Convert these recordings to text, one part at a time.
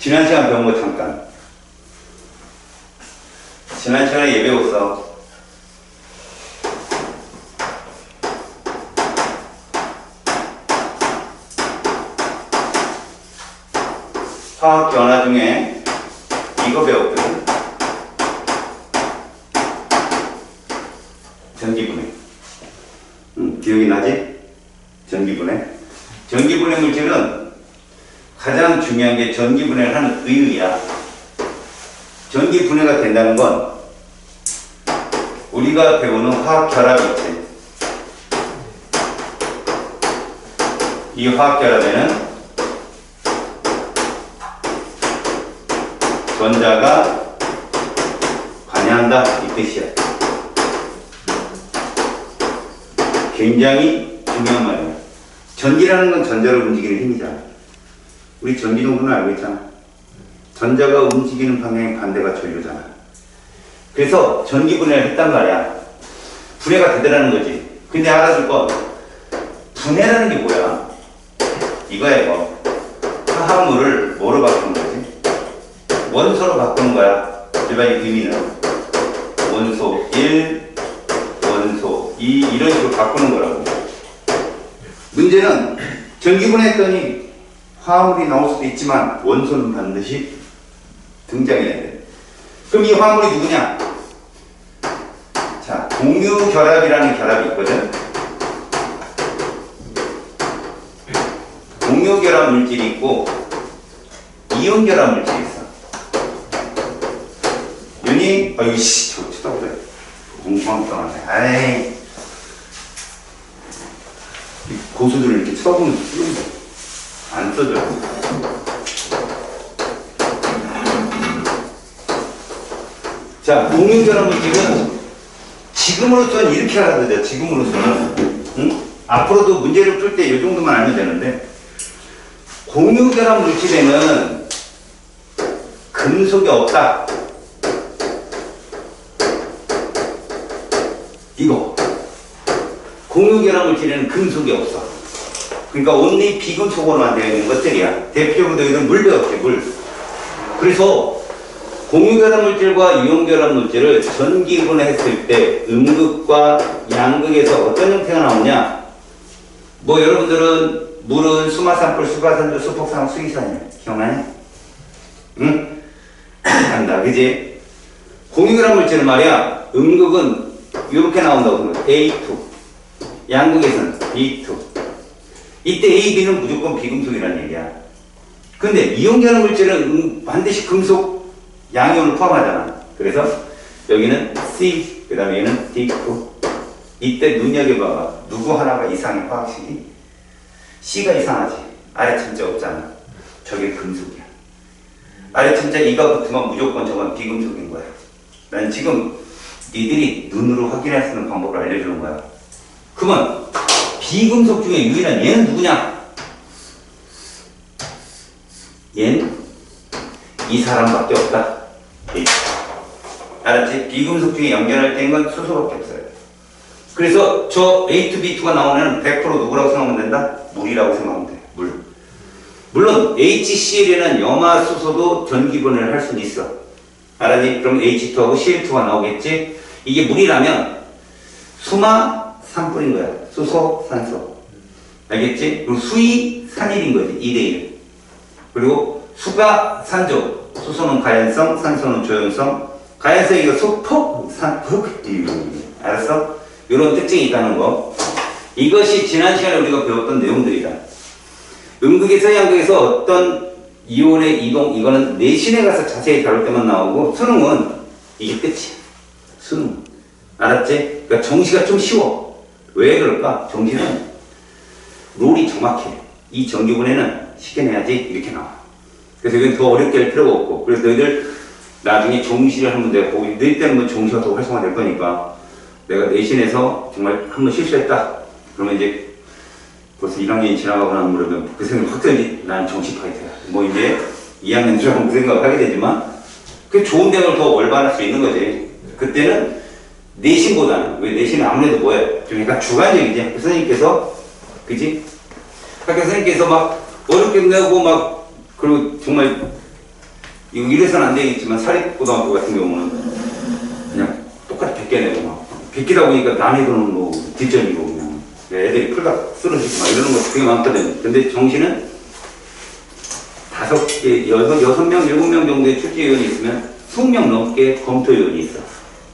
지난 시간 배운 거 잠깐. 지난 시간에 배웠어. 화학 변화 중에 이거 배웠거든. 전기분해. 기억이 나지? 전기분해. 전기분해 물질은 가장 중요한 게 전기분해를 하는 의의야. 전기분해가 된다는 건 우리가 배우는 화학 결합 있지. 이 화학 결합에는 전자가 관여한다 이 뜻이야. 굉장히 중요한 말이야. 전기라는 건 전자를 움직이는 힘이잖아. 우리 전기 정도는 알고 있잖아. 전자가 움직이는 방향의 반대가 전류잖아. 그래서 전기 분해를 했단 말이야. 분해가 되더라는 거지. 근데 알아둘 건 분해라는 게 뭐야? 이거야 이거. 화합물을 뭐로 바꾸는 거지? 원소로 바꾸는 거야. 일반적인 의미는 원소 1, 원소 2 이런 식으로 바꾸는 거라고. 문제는 전기 분해했더니 화합물이 나올 수도 있지만 원소는 반드시 등장해야 돼. 그럼 이 화합물이 누구냐? 자, 공유결합이라는 결합이 있거든. 공유결합 물질이 있고 이온결합 물질이 있어. 윤희, 어이씨, 저거 쳐다보래. 공부하면 떠나네. 아이. 고수들을 이렇게 쳐다보면 안 써져. 자, 공유결합 물질은 지금으로서는 이렇게 알아야 돼. 지금으로서는. 응? 앞으로도 문제를 풀 때 이 정도만 알면 되는데, 공유결합 물질에는 금속이 없다. 이거. 공유결합 물질에는 금속이 없어. 그러니까 온리 비금속으로만 되어 있는 것들이야. 대표적으로 너희들 물 배웠지, 물. 그래서 공유결합 물질과 이온결합 물질을 전기분해했을 때 음극과 양극에서 어떤 형태가 나오냐? 뭐 여러분들은 물은 수마산불, 수가산조, 수폭산, 수이산이야. 기억나냐? 응? 안다, 그지? 공유결합 물질은 말이야, 음극은 이렇게 나온다고. A2. 양극에서는 B2. 이때 A, B는 무조건 비금속이라는 얘기야. 근데 이온결합 물질은 반드시 금속 양이온을 포함하잖아. 그래서 여기는 C, 그 다음에 얘는 D2. 이때 눈여겨봐봐. 누구 하나가 이상해, 화학식이? C가 이상하지. 아래 천자 없잖아. 저게 금속이야. 아래 천자 E가 붙으면 무조건 저건 비금속인 거야. 난 지금 니들이 눈으로 확인할 수 있는 방법을 알려주는 거야. 그러면 비금속 중에 유일한 얘는 누구냐? 얘는 이 사람밖에 없다. 알았지? 비금속 중에 연결할 때인 건 수소밖에 없어요. 그래서 저 A2B2가 나오면 100% 누구라고 생각하면 된다? 물이라고 생각하면 돼. 물. 물론 HCl에는 염화수소도 전기분해를 할 수는 있어. 알았니? 그럼 H2하고 Cl2가 나오겠지? 이게 물이라면 수마 산불인 거야. 수소, 산소. 알겠지? 그리고 수이, 산일인 거지. 2대1. 그리고 수가 산조. 수소는 가연성, 산소는 조연성. 가연성 이거 수폭, 산폭. 알았어? 이런 특징이 있다는 거. 이것이 지난 시간에 우리가 배웠던 내용들이다. 음극에서 양극에서 어떤 이온의 이동, 이거는 내신에 가서 자세히 다룰 때만 나오고, 수능은 이게 끝이야. 수능. 알았지? 그러니까 정시가 좀 쉬워. 왜 그럴까? 정시는 룰이 정확해. 이 전기분해는 쉽게 내야지 이렇게 나와. 그래서 이건 더 어렵게 할 필요가 없고. 그래서 너희들 나중에 정시를 한번 내가 보고, 너희 때는 뭐 정시가 더 활성화될 거니까 내가 내신에서 정말 한번 실수했다. 그러면 이제 벌써 1학년이 지나가고 나면 그러면 그 생각 확 들지. 난 정시 파이터야. 뭐 이제 2학년 들어가면 그 생각을 하게 되지만 그 좋은 대학을 더 월반할 수 있는 거지. 그때는 내신보다는, 왜 내신은 아무래도 뭐야? 좀 약간 주관적이지. 학교 선생님께서, 그지? 학교 선생님께서 막 어렵게 내고 막, 그리고 정말 이거 이래서는 안 되겠지만 사립고등학교 같은 경우는 그냥 똑같이 베껴내고 막 베끼다 보니까 남애들은 뭐 뒷전이고 그냥 애들이 풀다 쓰러지고 막 이러는 거 되게 많거든. 근데 정시는 5개, 6명, 7명 정도의 출제위원이 있으면 20명 넘게 검토위원이 있어.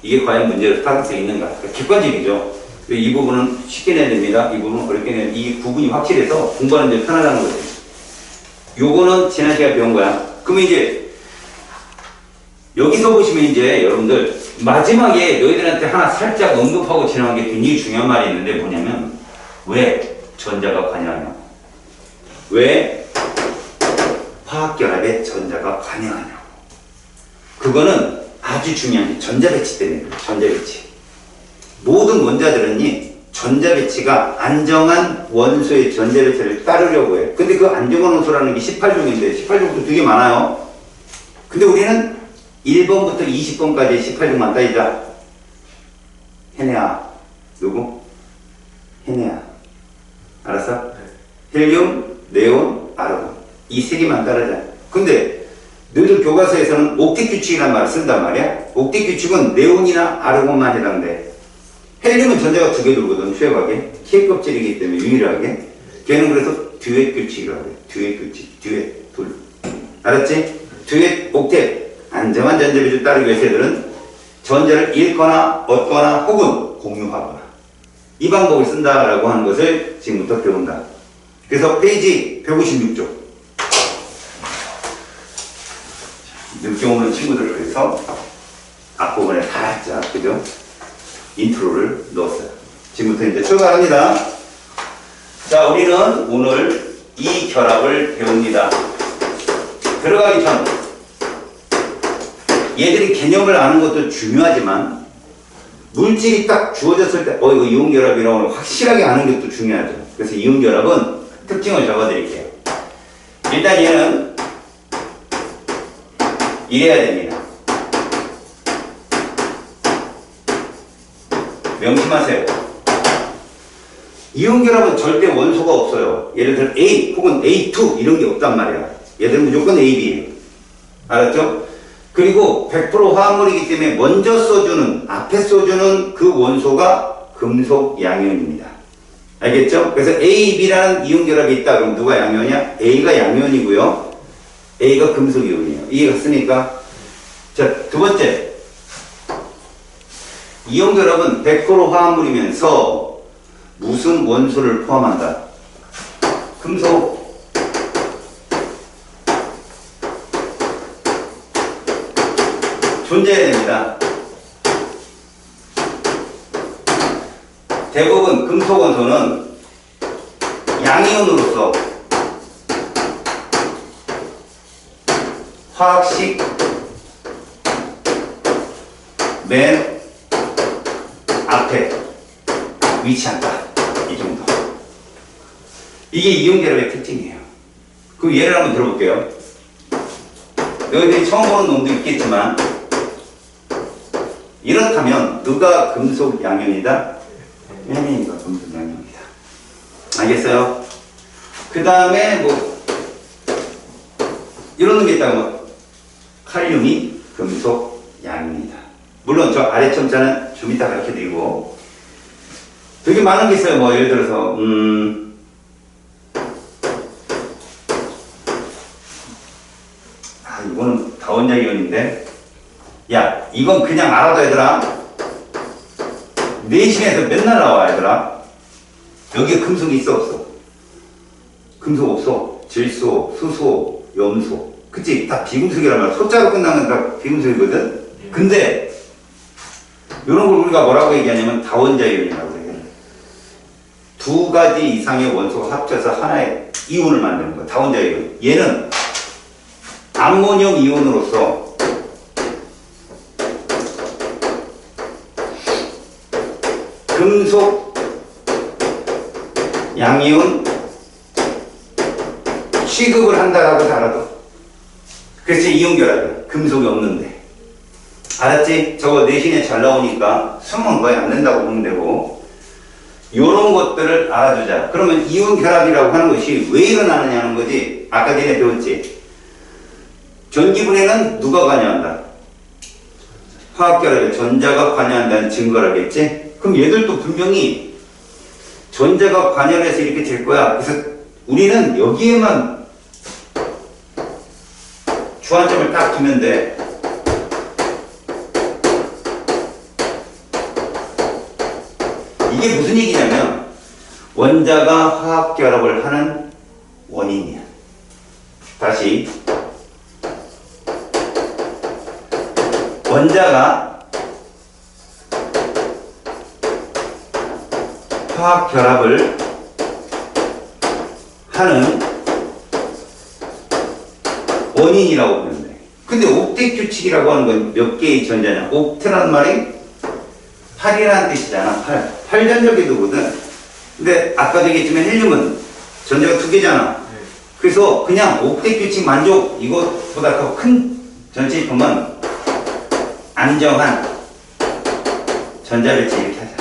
이게 과연 문제로 타격되어 있는가? 그러니까 객관적이죠. 이 부분은 쉽게 내야 됩니다. 이 부분은 어렵게 내야 됩니다. 이 구분이 확실해서 공부하는 데 편하다는 거죠. 요거는 지난 시간에 배운 거야. 그러면 이제 여기서 보시면 이제 여러분들 마지막에 너희들한테 하나 살짝 언급하고 지나간 게 굉장히 중요한 말이 있는데 뭐냐면 왜 전자가 관여하냐? 왜 화학결합에 전자가 관여하냐? 그거는 아주 중요한 게 전자배치 때문에 그래요. 전자배치. 모든 원자들은이 전자배치가 안정한 원소의 전자배치를 따르려고 해요. 근데 그 안정한 원소라는 게 18종인데 18종도 되게 많아요. 근데 우리는 1번부터 20번까지 18종만 따지자. 헤네아. 누구? 헤네아. 알았어? 헬륨, 네온, 아르곤. 이 세 개만 따르자. 근데 너희들 교과서에서는 옥텟 규칙이라는 말을 쓴단 말이야. 옥텟 규칙은 네온이나 아르곤만 해당돼. 헬륨은 전자가 2개 돌거든, 수액하게. K 껍질이기 때문에 유일하게. 걔는 그래서 듀엣 규칙이라고 해. 듀엣 규칙. 듀엣, 둘. 알았지? 듀엣, 옥텟. 안정한 전자배치를 따르기 위해서 얘들은 전자를 잃거나 얻거나 혹은 공유하거나 이 방법을 쓴다라고 하는 것을 지금부터 배운다. 그래서 페이지 156쪽. 늦게 오는 친구들을 위해서 앞부분에 살짝, 그죠? 인트로를 넣었어요. 지금부터 이제 출발합니다. 자, 우리는 오늘 이 결합을 배웁니다. 들어가기 전 얘들이 개념을 아는 것도 중요하지만 물질이 딱 주어졌을 때 이거 이온결합이라고 확실하게 아는 것도 중요하죠. 그래서 이온결합은 특징을 적어드릴게요. 일단 얘는 이래야 됩니다. 명심하세요. 이온결합은 절대 원소가 없어요. 예를 들어 A 혹은 A2 이런 게 없단 말이야. 얘들은 무조건 AB예요. 알았죠? 그리고 100% 화합물이기 때문에 먼저 써주는, 앞에 써주는 그 원소가 금속 양이온입니다. 알겠죠? 그래서 A, B라는 이온결합이 있다. 그럼 누가 양이온이야? A가 양이온이고요. A가 금속 이온이에요. 이해 갔습니까? 자, 두 번째. 이온결합은 100% 화합물이면서 무슨 원소를 포함한다? 금속. 존재해야 됩니다. 대부분 금속 원소는 양이온으로서 화학식 맨 앞에 위치한다. 이 정도. 이게 이온결합의 특징이에요. 그럼 예를 한번 들어볼게요. 너희들이 처음 보는 놈도 있겠지만 이렇다면 누가 금속 양이온이다? NA가 금속 양이온이다. 알겠어요? 그 다음에 뭐 이런 게 있다면 칼륨이 금속 양이온이다. 물론 저 아래 첨자는 좀 이따 가르쳐드리고 되게 많은 게 있어요. 뭐 예를 들어서 이거는 다원자 이온인데 야, 이건 그냥 알아둬, 얘들아. 내신에서 맨날 나와, 얘들아. 여기에 금속이 있어, 없어? 금속 없어. 질소, 수소, 염소. 그치? 다 비금속이란 말이야. 소자로 끝나는 다 비금속이거든? 근데, 이런 걸 우리가 뭐라고 얘기하냐면 다원자 이온이라고 해요. 2가지 이상의 원소가 합쳐서 하나의 이온을 만드는 거야. 다원자 이온. 얘는 암모늄 이온으로서 금속 양이온 취급을 한다라고 알아도. 그래서 이온결합이야. 금속이 없는데. 알았지? 저거 내신에 잘 나오니까 수능은 거의 안 된다고 보면 되고 요런 것들을 알아주자. 그러면 이온결합이라고 하는 것이 왜 일어나느냐는 거지. 아까 전에 배웠지? 전기분해는 누가 관여한다? 화학결합에 전자가 관여한다는 증거라겠지? 그럼 얘들도 분명히 전자가 관여를 해서 이렇게 될 거야. 그래서 우리는 여기에만 주안점을 딱 두면 돼. 이게 무슨 얘기냐면 원자가 화학결합을 하는 원인이야. 다시 원자가 화학결합을 하는 원인이라고 보면 돼. 근데 옥텟 규칙이라고 하는 건 몇 개의 전자냐? 옥트라는 말이 8이라는 뜻이잖아. 8 전자 궤도거든. 근데 아까도 얘기했지만 헬륨은 전자가 2개잖아. 그래서 그냥 옥텟 규칙 만족 이것보다 더 큰 전체입만 안정한 전자 배치 이렇게 하자.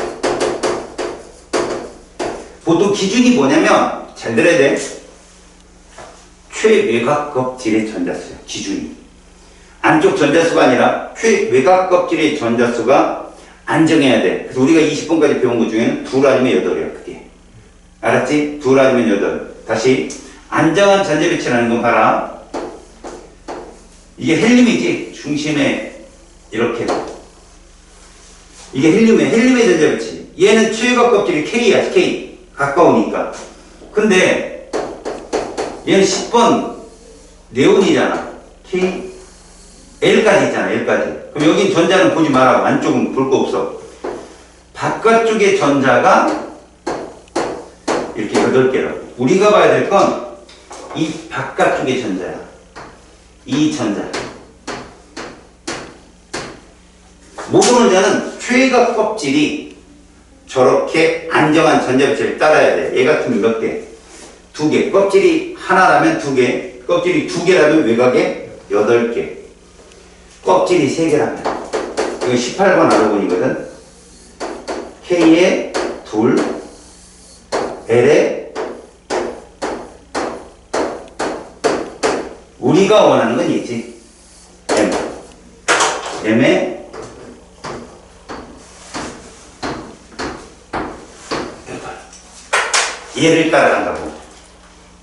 보통 기준이 뭐냐면 잘 들어야 돼. 최외곽 껍질의 전자수야. 기준이. 안쪽 전자수가 아니라 최외곽 껍질의 전자수가 안정해야 돼. 그래서 우리가 20번까지 배운 것 중에는 2 아니면 8이야. 그게. 알았지? 2 아니면 8. 다시 안정한 전자 배치라는 건 봐라. 이게 헬륨이지. 중심에 이렇게. 이게 헬륨의 전자 배치. 얘는 최외곽 껍질이 K야. K. 가까우니까. 근데 얘는 10번 네온이잖아. K. L까지 있잖아. L까지. 그럼 여긴 전자는 보지 마라. 안쪽은 볼 거 없어. 바깥쪽의 전자가 이렇게 8개라고. 우리가 봐야 될 건 이 바깥쪽의 전자야. 이 전자. 모든 원자는 최외곽 껍질이 저렇게 안정한 전자 배치를 따라야 돼. 얘 같으면 몇 개? 2개. 껍질이 하나라면 2개. 껍질이 2개라면 외곽에 8개. 껍질이 3개라면. 이거 18번 아르곤이거든. K에 2, L에 우리가 원하는 건 있지. M. M에 8. 얘를 따라간다고.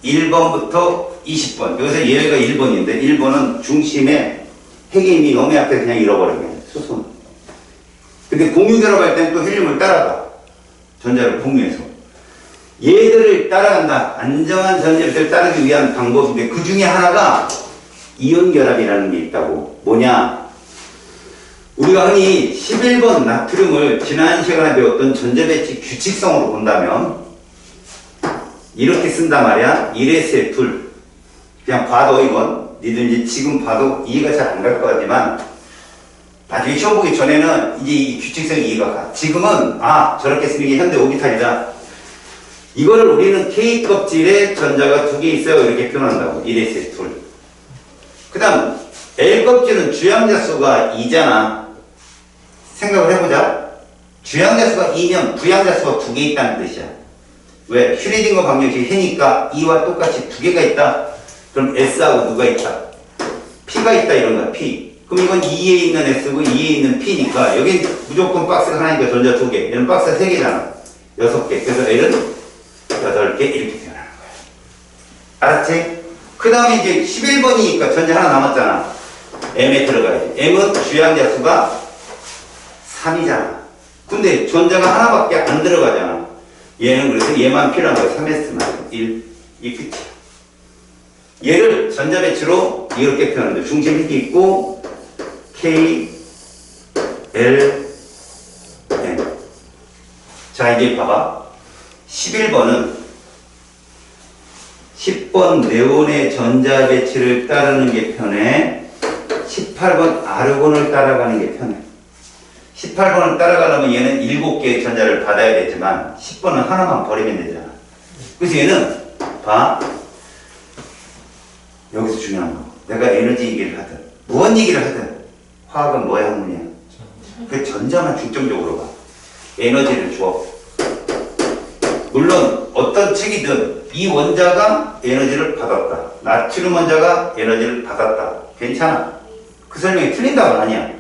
1번부터 20번. 여기서 얘가 1번인데 1번은 중심에 핵이 이미 너무 약해 그냥 잃어버리면 수소. 근데 공유결합할 때는 또 헬륨을 따라가. 전자를 공유해서. 얘들을 따라간다. 안정한 전자를 따르기 위한 방법인데 그 중에 하나가 이온결합이라는 게 있다고. 뭐냐? 우리가 흔히 11번 나트륨을 지난 시간에 배웠던 전자배치 규칙성으로 본다면 이렇게 쓴단 말이야. 1S에 2. 그냥 봐도 이건 니들 이제 지금 봐도 이해가 잘 안 갈 것 같지만 나중에 시험 보기 전에는 이제 이 규칙성이 이해가 가. 지금은 저렇게 쓰는 게 현대 오비탈이다. 이거를 우리는 K 껍질에 전자가 2개 있어요. 이렇게 표현한다고. 1S에 2. 그 다음 L 껍질은 주양자 수가 2잖아. 생각을 해보자. 주양자 수가 2면 부양자 수가 2개 있다는 뜻이야. 왜? 슈레딩거 방정식 해니까 2와 똑같이 2개가 있다. 그럼 S하고 누가 있다? P가 있다 이런 거야. P. 그럼 이건 2에 있는 S고 2에 있는 P니까 여긴 무조건 박스가 하나니까 전자 2개. 얘는 박스가 3개잖아. 6개. 그래서 L은 8개 이렇게 표현하는 거야. 알았지? 그 다음에 이제 11번이니까 전자 하나 남았잖아. M에 들어가야지. M은 주양자 수가 3이잖아. 근데 전자가 하나밖에 안 들어가잖아. 얘는 그래서 얘만 필요한 거야. 3S만. 1. 이 끝이야. 얘를 전자 배치로 이렇게 표현하는데 중심 핵이 있고 K, L, M. 자 이제 봐봐. 11번은 10번 네온의 전자 배치를 따르는 게 편해. 18번 아르곤을 따라가는 게 편해. 18번을 따라가려면 얘는 7개의 전자를 받아야 되지만 10번은 하나만 버리면 되잖아. 그래서 얘는 봐. 여기서 중요한 거. 내가 에너지 얘기를 하든 무언 얘기를 하든 화학은 뭐의 학문이야? 그 전자만 중점적으로 봐. 에너지를 줘. 물론 어떤 책이든 이 원자가 에너지를 받았다. 나트륨 원자가 에너지를 받았다. 괜찮아. 그 설명이 틀린다고는 아니야.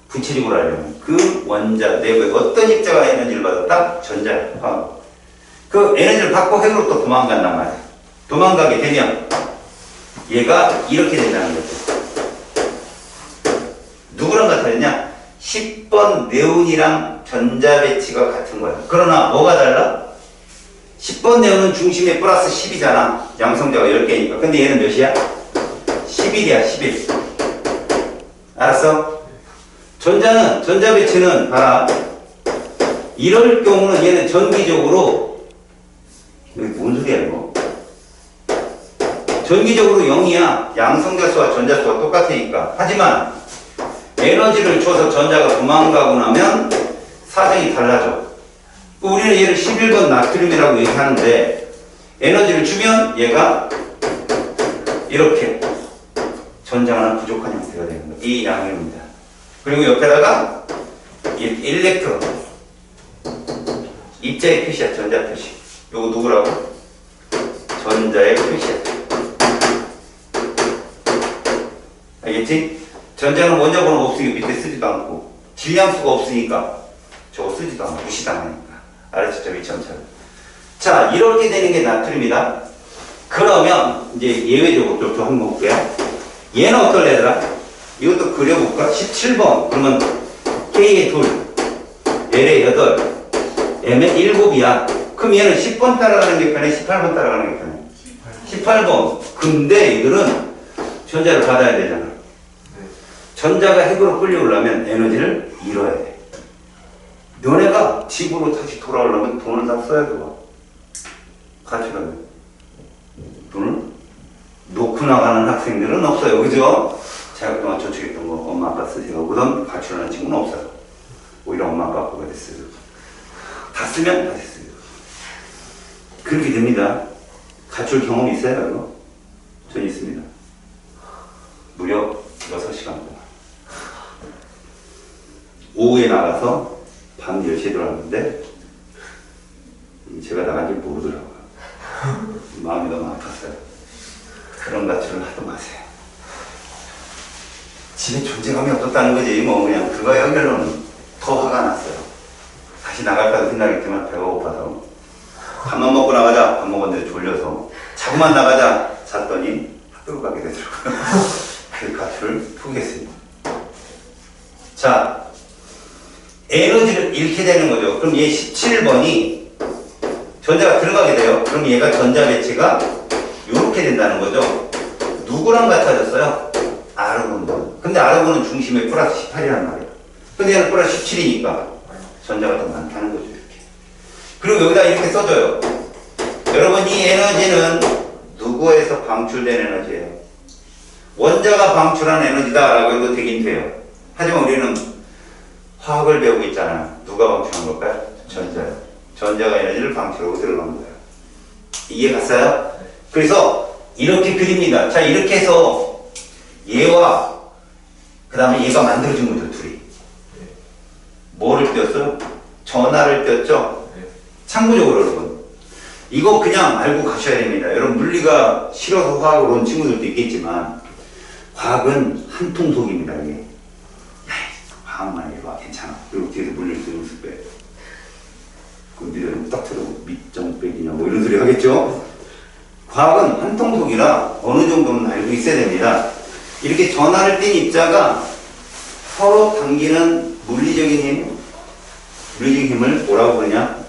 구체적으로 하려면 그 원자 내부에 어떤 입자가 에너지를 받았다? 전자야. 그 에너지를 받고 핵으로 또 도망간단 말이야. 도망가게 되면 얘가 이렇게 된다는 거죠. 누구랑 같아졌냐? 10번 네온이랑 전자 배치가 같은 거야. 그러나 뭐가 달라? 10번 네온은 중심에 플러스 10이잖아. 양성자가 10개니까. 근데 얘는 몇이야? 11이야, 11. 알았어? 전자 배치는 봐라. 이럴 경우는 얘는 전기적으로, 이게 뭔 소리야, 이거? 전기적으로 0이야. 양성자 수와 전자 수가 똑같으니까. 하지만 에너지를 줘서 전자가 도망가고 나면 사정이 달라져. 우리는 얘를 11번 나트륨이라고 얘기하는데 에너지를 주면 얘가 이렇게 전자가 하나 부족한 형태가 되는 거예요. 이 양입니다. 그리고 옆에다가 일렉트론 입자의 표시야. 전자 표시. 요거 누구라고? 전자의 표시야. 알겠지? 전자는 원자 번호 없으니까 밑에 쓰지도 않고 질량수가 없으니까 저거 쓰지도 않고 무시당하니까. 알았죠? 미천처럼. 자, 이렇게 되는 게 나트륨이다. 그러면 이제 예외적으로 좀 한번 볼게요. 얘는 어떨래 얘들아? 이것도 그려볼까? 17번. 그러면 K의 2, L의 8, M의 7이야. 그럼 얘는 10번 따라가는 게 편해? 18번 따라가는 게 편해? 18번. 근데 이들은 전자를 받아야 되잖아. 전자가 핵으로 끌려오려면 에너지를 잃어야 돼. 너네가 집으로 다시 돌아오려면 돈을 다 써야 돼. 가출하면. 돈을 놓고 나가는 학생들은 없어요. 그죠? 제가 그동안 저축했던 거 엄마 아빠 쓰세요. 그다음 가출하는 친구는 없어요. 오히려 엄마 아빠 아빠가 됐어요. 다 쓰면 다 됐어요. 그렇게 됩니다. 가출 경험 있어요? 이거? 전 있습니다. 무려 6시간 동안. 오후에 나가서 밤 10시에 들어왔는데 제가 나간지 모르더라고요. 마음이 너무 아팠어요. 그런 가출은 하도 마세요. 집에 존재감이 없었다는 거지. 뭐 그냥 그거 연결로는 더 화가 났어요. 다시 나갈까도 생각했지만 배가 고파서 밥만 먹고 나가자. 밥 먹었는데 졸려서 자고만 나가자. 잤더니 학교 가게 되더라고요. 그 가출을 포기했습니다. 자, 에너지를 잃게 되는 거죠. 그럼 얘 17번이 전자가 들어가게 돼요. 그럼 얘가 전자 배치가 이렇게 된다는 거죠. 누구랑 같아졌어요? 아르곤. 근데 아르곤은 중심에 플러스 18이란 말이에요. 근데 얘는 플러스 17이니까 전자가 더 많다는 거죠. 이렇게. 그리고 여기다 이렇게 써줘요. 여러분, 이 에너지는 누구에서 방출된 에너지예요? 원자가 방출한 에너지다라고 해도 되긴 돼요. 하지만 우리는 화학을 배우고 있잖아요. 누가 방출한 걸까요? 전자요. 전자가 에너지를 방출하고 들어간 거예요. 이해 갔어요? 그래서 이렇게 그립니다. 자, 이렇게 해서 얘와 그 다음에 얘가 만들어진 거죠. 둘이. 뭐를 띄웠어요? 전하를 띄웠죠? 참고적으로 여러분, 이거 그냥 알고 가셔야 됩니다. 여러분, 물리가 싫어서 화학을 온 친구들도 있겠지만 화학은 한 통속입니다. 이게. 화학만 해봐. 괜찮아. 그리고 뒤에서 물리를 쓰는 습배. 그 니들은 딱 들어도 밑정 빼기냐 뭐 이런 소리 하겠죠? 과학은 한 통속이라 어느 정도는 알고 있어야 됩니다. 이렇게 전하를 띈 입자가 서로 당기는 물리적인 힘을 뭐라고 그러냐?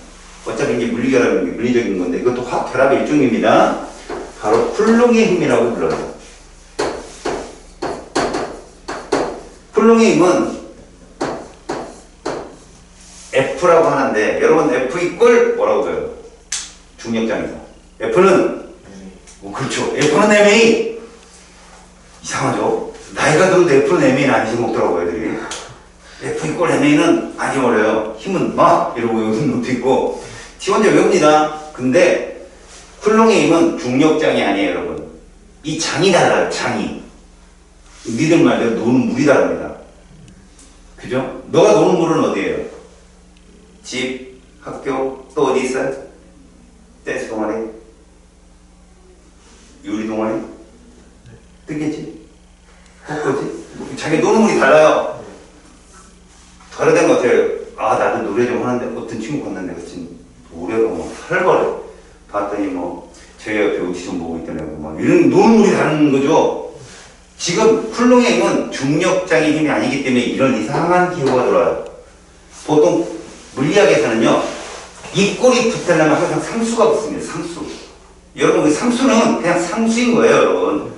어차피 이제 물리결합인 게 물리적인 건데 이것도 화학 결합의 일종입니다. 바로 쿨롱의 힘이라고 불러요. 쿨롱의 힘은 F라고 하는데 여러분 F 이꼴 뭐라고 해요? 중력장에서 F는 그렇죠. F는 MA. 이상하죠? 나이가 들어도 F는 MA는 아니지 먹더라고요 애들이. F 이꼴 MA는 아니 어려요. 힘은 막 이러고 여기는 것도 있고 T1제 외웁니다. 근데 쿨롱의 힘은 중력장이 아니에요 여러분. 이 장이 달라요. 장이. 니들 말대로 노는 물이 다릅니다. 그죠? 너가 노는 물은 어디예요? 집, 학교, 또 어디 있어요? 댄스 동아리? 요리 동아리? 뜨겠지? 뭐지? 자기 노는 물이 달라요. 다르다는 것 같아요. 아, 나도 노래 좀 하는데 어떤 친구 봤는데 지금 노래가 뭐 살벌해. 봤더니 뭐 저희 옆에 오디션 보고 있던 애고 막 이런 노는 물이 다른 거죠. 지금 쿨롱의 힘은 중력장의 힘이 아니기 때문에 이런 이상한 기호가 들어와요. 보통 물리학에서는요, 이 꼴이 붙으려면 항상 상수가 붙습니다. 상수. 여러분, 그 상수는 그냥 상수인 거예요, 여러분.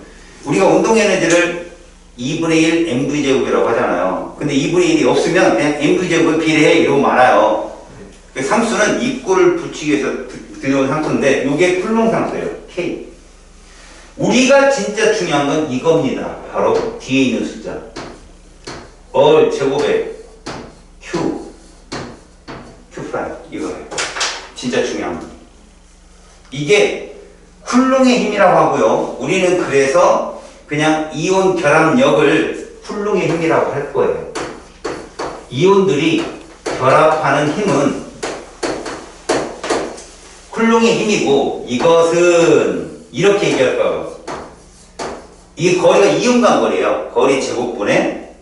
우리가 운동 에너지를 2분의 1 mv 제곱이라고 하잖아요. 근데 2분의 1이 없으면 그냥 mv 제곱에 비례해 이러고 말아요. 그 상수는 이 꼴을 붙이기 위해서 들여온 상수인데 이게 쿨롱 상수예요. K. 우리가 진짜 중요한 건 이겁니다. 바로 뒤에 있는 숫자. 얼 제곱에 Q 프라임 이거예요. 진짜 중요한 건. 이게 쿨롱의 힘이라고 하고요. 우리는 그래서 그냥 이온 결합력을 쿨롱의 힘이라고 할 거예요. 이온들이 결합하는 힘은 쿨롱의 힘이고 이것은 이렇게 얘기할 거예요. 이 거리가 이온간 거리예요. 거리 제곱분에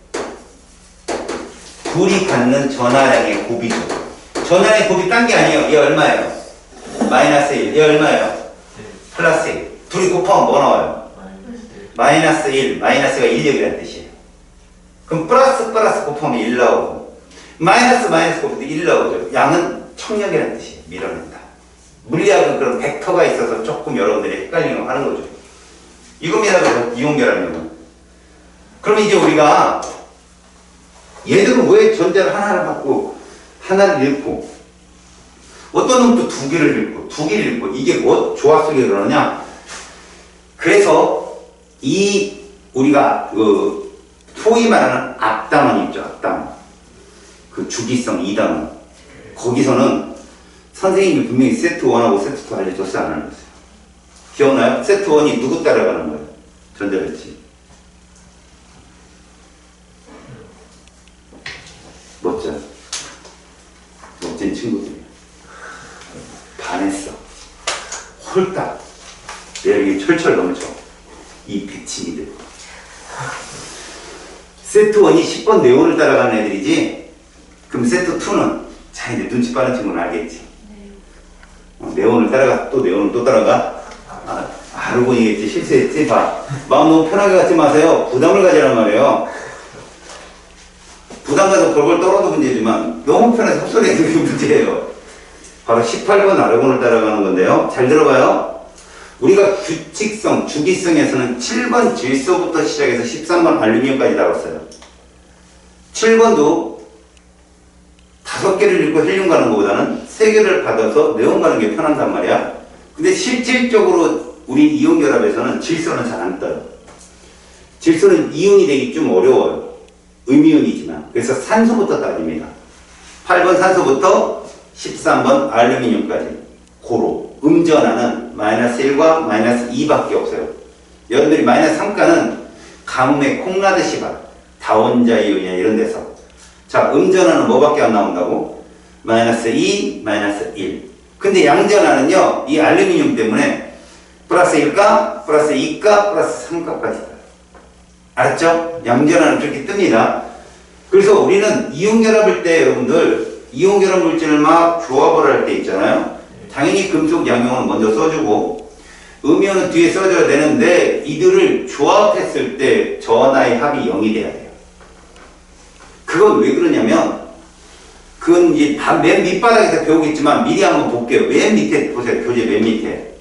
둘이 갖는 전하량의 곱이죠. 전하량의 곱이 딴 게 아니에요. 얘 얼마예요? 마이너스 1. 얘 얼마예요? 플러스 1. 둘이 곱하면 뭐 나와요? 마이너스 1. 마이너스가 1력이라는 뜻이에요. 그럼 플러스 곱하면 1 나오고 마이너스 곱하면 1 나오죠. 양은 청력이라는 뜻이에요. 밀어낸다. 물리학은 그런 벡터가 있어서 조금 여러분들이 헷갈리는 거 하는 거죠. 이겁니다. 이온 결합력은. 그럼 이제 우리가 얘들은 왜 전자를 하나를 받고 하나를 잃고 어떤 놈도 두 개를 잃고 두 개를 잃고 이게 뭐 조합 속에 그러느냐? 그래서 이 우리가 그 소위 말하는 앞당원 있죠. 앞당원. 그 주기성 2당원. 거기서는 선생님이 분명히 세트 1하고 세트 2 알려줬어요? 안 알려줬어요? 기억나요? 세트 1이 누구 따라가는 거예요? 전자배치. 멋진 친구들이에요. 반했어. 홀딱. 매력이 철철 넘쳐. 이 백치미들. 세트 1이 10번 네온을 따라가는 애들이지. 그럼 세트 2는 자기들 눈치 빠른 친구는 알겠지. 네온을 따라가 또 네온을 또 따라가. 아르곤이겠지. 실수했지. 봐. 마음 너무 편하게 갖지 마세요. 부담을 가지란 말이에요. 부담 가서 벌벌 떨어도 문제지만 너무 편해서 헛소리해도 문제예요. 바로 18번 아르곤을 따라가는 건데요. 잘 들어봐요. 우리가 규칙성, 주기성에서는 7번 질소부터 시작해서 13번 알루미늄까지 다뤘어요. 7번도 5개를 읽고 헬륨 가는 것보다는 3개를 받아서 네온 가는 게 편한단 말이야. 근데 실질적으로 우리 이온 결합에서는 질소는 잘 안 떠요. 질소는 이온이 되기 좀 어려워요. 음이온이지만. 그래서 산소부터 따집니다. 8번 산소부터 13번 알루미늄까지. 고로. 음전하는 마이너스 1과 마이너스 2밖에 없어요. 여러분들이 마이너스 3가는 가뭄에 콩나듯이 봐. 다원자 이온이나 이런 데서. 자, 음전하는 뭐밖에 안 나온다고? 마이너스 2, 마이너스 1. 근데 양전하는요, 이 알루미늄 때문에 플러스 1가, 플러스 2가, 플러스 3가까지. 알았죠? 양전하는 그렇게 뜹니다. 그래서 우리는 이온결합일 때 여러분들 이온결합 물질을 막 조합을 할 때 있잖아요. 당연히 금속 양이온은 먼저 써주고 음이온은 뒤에 써줘야 되는데 이들을 조합했을 때 전하의 합이 0이 돼야 돼요. 그건 왜 그러냐면 그건 이제 다 맨 밑바닥에서 배우겠지만 미리 한번 볼게요. 맨 밑에 보세요. 교재 맨 밑에.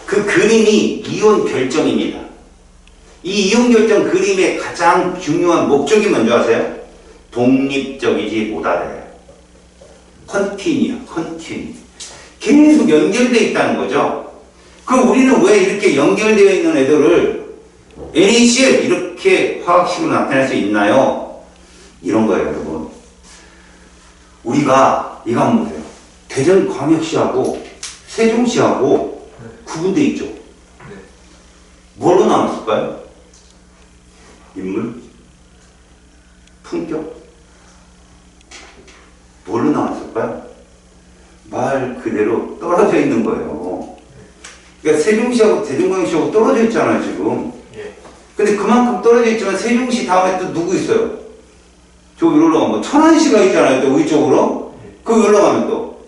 그 그림이 이온 결정입니다. 이 이온 결정 그림의 가장 중요한 목적이 뭔지 아세요? 독립적이지 못하래. 컨티뉴. 계속 연결되어 있다는 거죠. 그럼 우리는 왜 이렇게 연결되어 있는 애들을 NaCl 이렇게 화학식으로 나타낼 수 있나요? 이런 거예요, 여러분. 우리가 이거 한번 보세요. 대전광역시하고 세종시하고 구분되어 있죠. 뭘로 나눴을까요? 인물? 품격? 뭘로 나왔을까요? 말 그대로 떨어져 있는 거예요. 그러니까 세종시하고 대전광역시하고 떨어져 있잖아요, 지금. 근데 그만큼 떨어져 있지만 세종시 다음에 또 누구 있어요? 저 위로 올라가면 뭐 천안시가 있잖아요. 또 위쪽으로. 그 위로 올라가면 또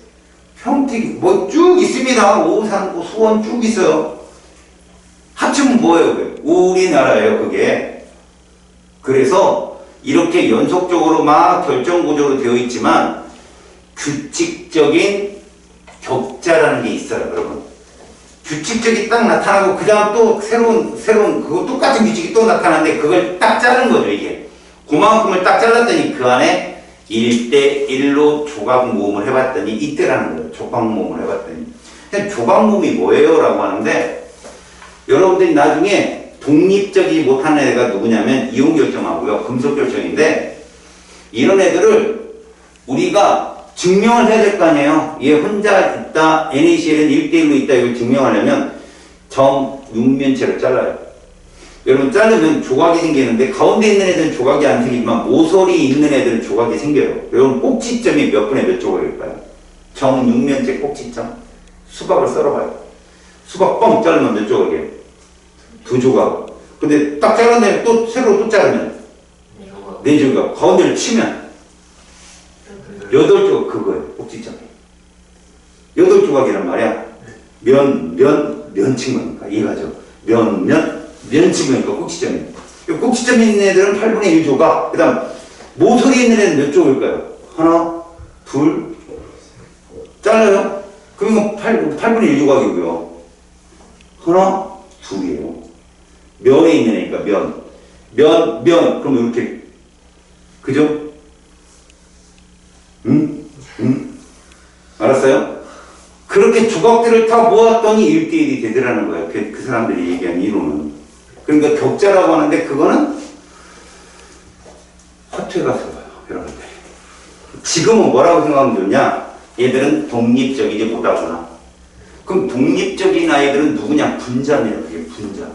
평택 뭐 쭉 있습니다. 오산, 수원 쭉 있어요. 합치면 뭐예요? 그게? 우리나라예요. 그게. 그래서 이렇게 연속적으로 막 결정구조로 되어 있지만 규칙적인 격자라는 게 있어요. 여러분. 규칙적이 딱 나타나고 그 다음 또 새로운 그거 똑같은 규칙이 또 나타나는데 그걸 딱 자른 거죠. 이게. 그만큼을 딱 잘랐더니 그 안에 1대1로 조각 모음을 해봤더니 이때라는 거예요. 조각 모음을 해봤더니. 조각 모음이 뭐예요? 라고 하는데 여러분들이 나중에 독립적이지 못한 애가 누구냐면 이온결정하고요. 금속결정인데 이런 애들을 우리가 증명을 해야 될 거 아니에요. 얘 혼자 있다, NaCl은 1대1로 있다 이걸 증명하려면 정육면체를 잘라요. 여러분 자르면 조각이 생기는데 가운데 있는 애들은 조각이 안 생기지만 모서리 있는 애들은 조각이 생겨요. 여러분 꼭지점이 몇 분의 몇 조각일까요? 정육면체 꼭지점. 수박을 썰어봐요. 수박 뻥 자르면 몇 조각이에요? 2조각. 근데 딱 자른 다음에 또 새로 또 자르면 4조각. 가운데를 치면 8조각 그거예요. 꼭지점이. 8조각이란 말이야. 면친 거니까 이해가죠? 면친 거니까 꼭지점이. 꼭지점이 있는 애들은 8분의 1조각. 그 다음 모서리 있는 애는 몇 조각일까요? 하나, 둘, 잘라요? 그러면 8분의 1조각이고요. 하나, 둘이에요. 면에 있는 애니까 면. 그럼 이렇게. 그죠? 알았어요? 그렇게 조각들을 다 모았더니 1대1이 되더라는 거예요. 그 사람들이 얘기한 이론은. 그러니까 격자라고 하는데 그거는 허투에 가서 봐요. 여러분들. 지금은 뭐라고 생각하면 좋냐? 얘들은 독립적이지 못하구나. 그럼 독립적인 아이들은 누구냐? 분자네요. 그게 분자.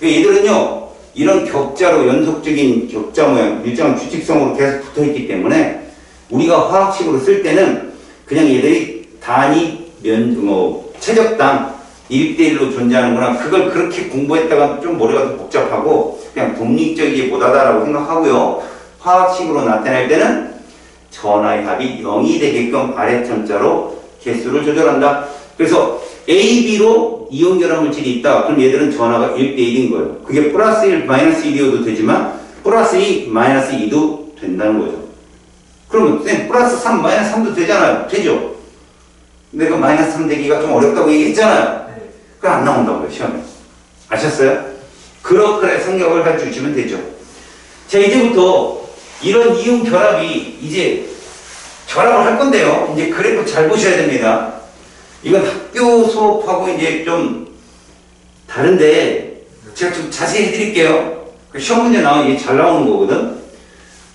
얘들은요, 이런 격자로 연속적인 격자 모양, 일정한 규칙성으로 계속 붙어 있기 때문에 우리가 화학식으로 쓸 때는 그냥 얘들이 단위, 최적당 1대1로 존재하는구나. 그걸 그렇게 공부했다가 좀 머리가 좀 복잡하고 그냥 독립적이지 못하다라고 생각하고요. 화학식으로 나타낼 때는 전하의 합이 0이 되게끔 아래점자로 개수를 조절한다. 그래서 A, B로 이온 결합 물질이 있다. 그럼 얘들은 전하가 1대1인 거예요. 그게 플러스 1, 마이너스 1이어도 되지만 플러스 2, 마이너스 2도 된다는 거죠. 그러면 선생님 플러스 3, 마이너스 3도 되잖아요. 되죠? 근데 그 마이너스 3 되기가 좀 어렵다고 얘기했잖아요. 그거 안 나온다고요. 시험에. 아셨어요? 그렇게 생각을 해주시면 되죠. 자, 이제부터 이런 이온 결합이 이제 결합을 할 건데요. 이제 그래프 잘 보셔야 됩니다. 이건 학교 수업하고 이제 좀 다른데 제가 좀 자세히 해드릴게요. 시험 문제 나오면 이게 잘 나오는 거거든.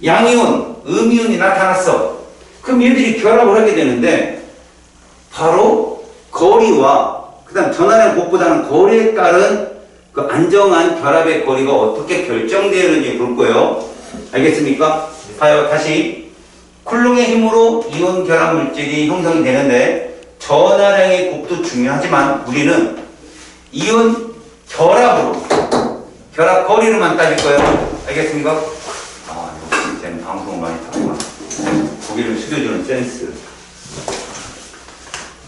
양이온, 음이온이 나타났어. 그럼 얘들이 결합을 하게 되는데 바로 거리와 그 다음 전하의 곱보다는 거리에 따른 그 안정한 결합의 거리가 어떻게 결정되는지 볼 거예요. 알겠습니까? 봐요. 다시 쿨롱의 힘으로 이온 결합 물질이 형성이 되는데 전하량의 곱도 중요하지만 우리는 이온 결합으로 결합 거리로만 따질 거예요. 알겠습니까? 아, 역시 이제는 방송을 많이 타구나. 고기를 숙여주는 센스.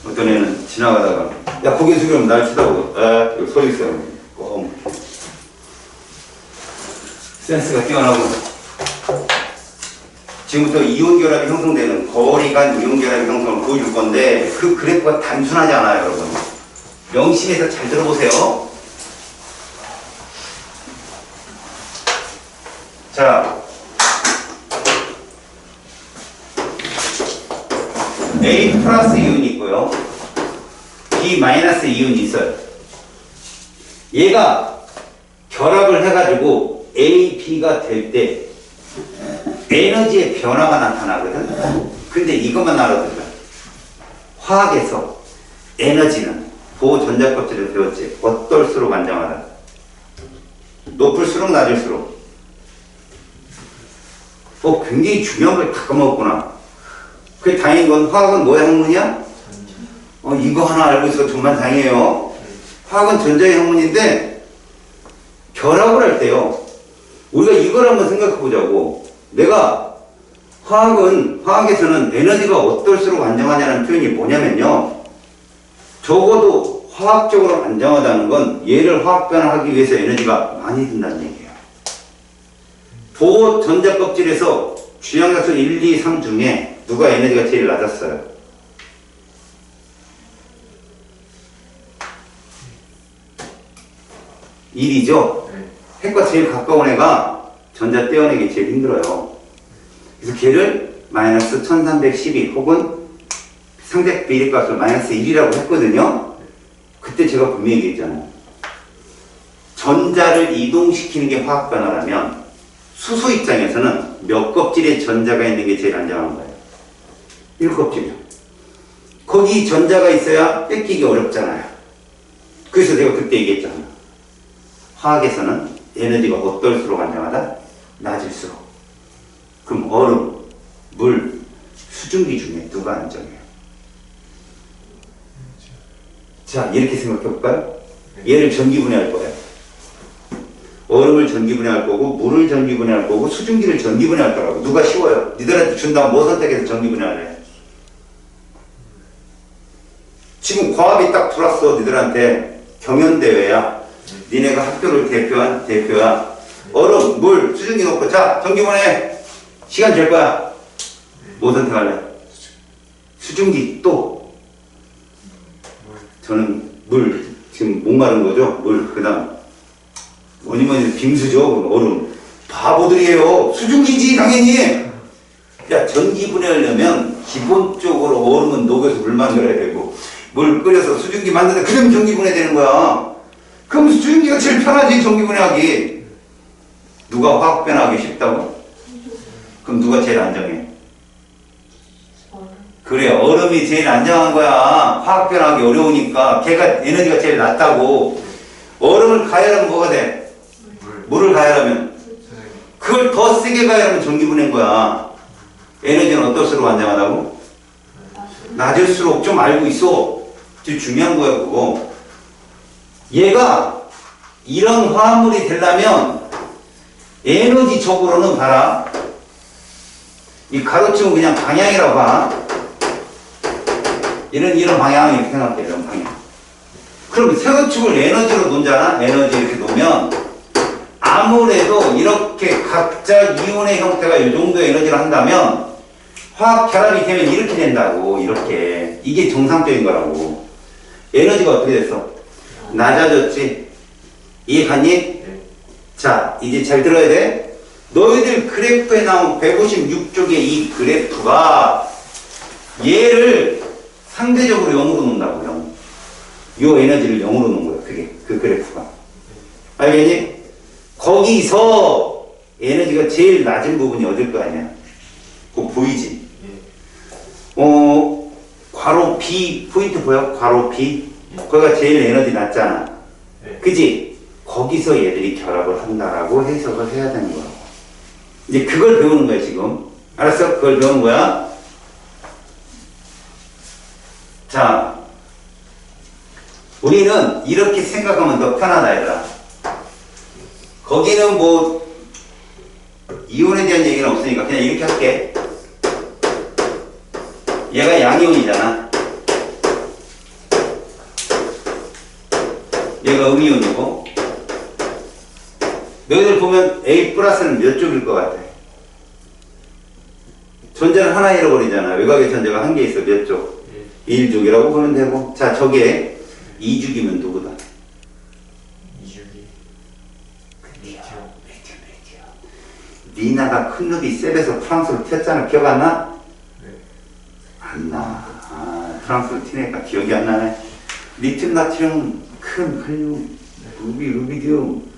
어떤 애는 지나가다가 야 고개 숙이면 날 쳐다보고 여기 서 있어요. 센스가 뛰어나고 지금부터 이온 결합이 형성되는 거리 간 이온 결합의 형성을 보여줄 건데 그 그래프가 단순하지 않아요, 여러분. 명심해서 잘 들어보세요. 자, A 플러스 이온이 있고요. B 마이너스 이온이 있어요. 얘가 결합을 해가지고 A, B가 될 때 에너지의 변화가 나타나거든. 근데 이것만 알아두자. 화학에서 에너지는 보전자껍질을 배웠지. 어떨수록 안정하다. 높을수록 낮을수록. 굉장히 중요한 걸 다 까먹었구나. 그게 다행인 건 화학은 뭐의 학문이야? 이거 하나 알고 있어 정말 다행이에요. 화학은 전자의 학문인데 결합을 할 때요. 우리가 이걸 한번 생각해 보자고. 내가 화학에서는 에너지가 어떨수록 안정하냐는 표현이 뭐냐면요. 적어도 화학적으로 안정하다는 건 얘를 화학 변화하기 위해서 에너지가 많이 든다는 얘기예요. 보호 전자 껍질에서 주양자수 1, 2, 3 중에 누가 에너지가 제일 낮았어요? 1이죠? 핵과 제일 가까운 애가 전자 떼어내기 제일 힘들어요. 그래서 걔를 마이너스 1312 혹은 상대 비례값을 마이너스 1이라고 했거든요. 그때 제가 분명히 얘기했잖아요. 전자를 이동시키는 게 화학 변화라면 수소 입장에서는 몇 껍질의 전자가 있는 게 제일 안정한 거예요? 1껍질이요. 거기 전자가 있어야 뺏기기 어렵잖아요. 그래서 제가 그때 얘기했잖아요. 화학에서는 에너지가 어떨수록 안정하다? 낮을수록. 그럼 얼음, 물, 수증기 중에 누가 안정해요? 자, 이렇게 생각해 볼까요? 얘를 전기분해할 거예요. 얼음을 전기분해할 거고, 물을 전기분해할 거고, 수증기를 전기분해할 거라고. 누가 쉬워요? 니들한테 준다면 뭐 선택해서 전기분해하래? 지금 과학이 딱 들어왔어. 니들한테 경연대회야. 니네가 학교를 대표한 대표야. 얼음, 물, 수증기 놓고 자, 전기분해. 시간 될 거야. 뭐 선택할래? 수증기 또. 저는 물. 지금 목마른 거죠? 물. 그 다음 뭐니뭐니 빙수죠. 얼음. 바보들이에요. 수증기지 당연히. 야, 전기분해하려면 기본적으로 얼음은 녹여서 물 만들어야 되고 물 끓여서 수증기 만드는데 그럼 전기분해 되는 거야. 그럼 수증기가 제일 편하지. 전기분해하기. 누가 화학 변화하기 쉽다고? 그럼 누가 제일 안정해? 그래, 얼음이 제일 안정한 거야. 화학 변화하기 어려우니까 걔가 에너지가 제일 낮다고. 얼음을 가열하면 뭐가 돼? 물을 가열하면 그걸 더 세게 가열하면 전기분해인 거야. 에너지는 어떨수록 안정하다고? 낮을수록. 좀 알고 있어. 되게 중요한 거야 그거. 얘가 이런 화합물이 되려면 에너지적으로는 봐라. 이 가로치고 그냥 방향이라고 봐. 이런 방향 이렇게 생각해. 이런 방향. 그럼 세우축을 에너지로 놓잖아. 에너지 이렇게 놓으면 아무래도 이렇게 각자 이온의 형태가 이 정도 에너지를 한다면 화학 결합이 되면 이렇게 된다고. 이렇게. 이게 정상적인 거라고. 에너지가 어떻게 됐어? 낮아졌지? 이해 갔니? 네. 자, 이제 잘 들어야 돼. 너희들 그래프에 나온 156쪽의 이 그래프가 얘를 상대적으로 0으로 놓는다고. 0. 요 에너지를 0으로 놓은 거야. 그게 그 그래프가. 알겠니? 거기서 에너지가 제일 낮은 부분이 어딜 거 아니야? 그거 보이지? 괄호 B 포인트 보여? 괄호 B. 거기가 제일 에너지 낮잖아. 그지? 거기서 얘들이 결합을 한다라고 해석을 해야 되는 거라고. 이제 그걸 배우는 거야 지금. 알았어? 그걸 배우는 거야. 자, 우리는 이렇게 생각하면 더 편하다 얘들아. 거기는 뭐 이온에 대한 얘기는 없으니까 그냥 이렇게 할게. 얘가 양이온이잖아. 얘가 음이온이고. 너희들 보면 A 플러스는 몇 쪽일 것 같아? 전자를 하나 잃어버리잖아. 외곽의 전자가 한 개 있어. 몇 쪽? 1쪽이라고 보면 되고. 자, 저게 2죽이면 누구다? 2죽이 니나가 큰 놈이 셉에서 프랑스로 튀었잖아. 기억 안 나? 네. 안 나. 아, 프랑스로 튀니까 기억이 안 나네. 리튬, 나트륨, 큰 칼륨, 루비디움,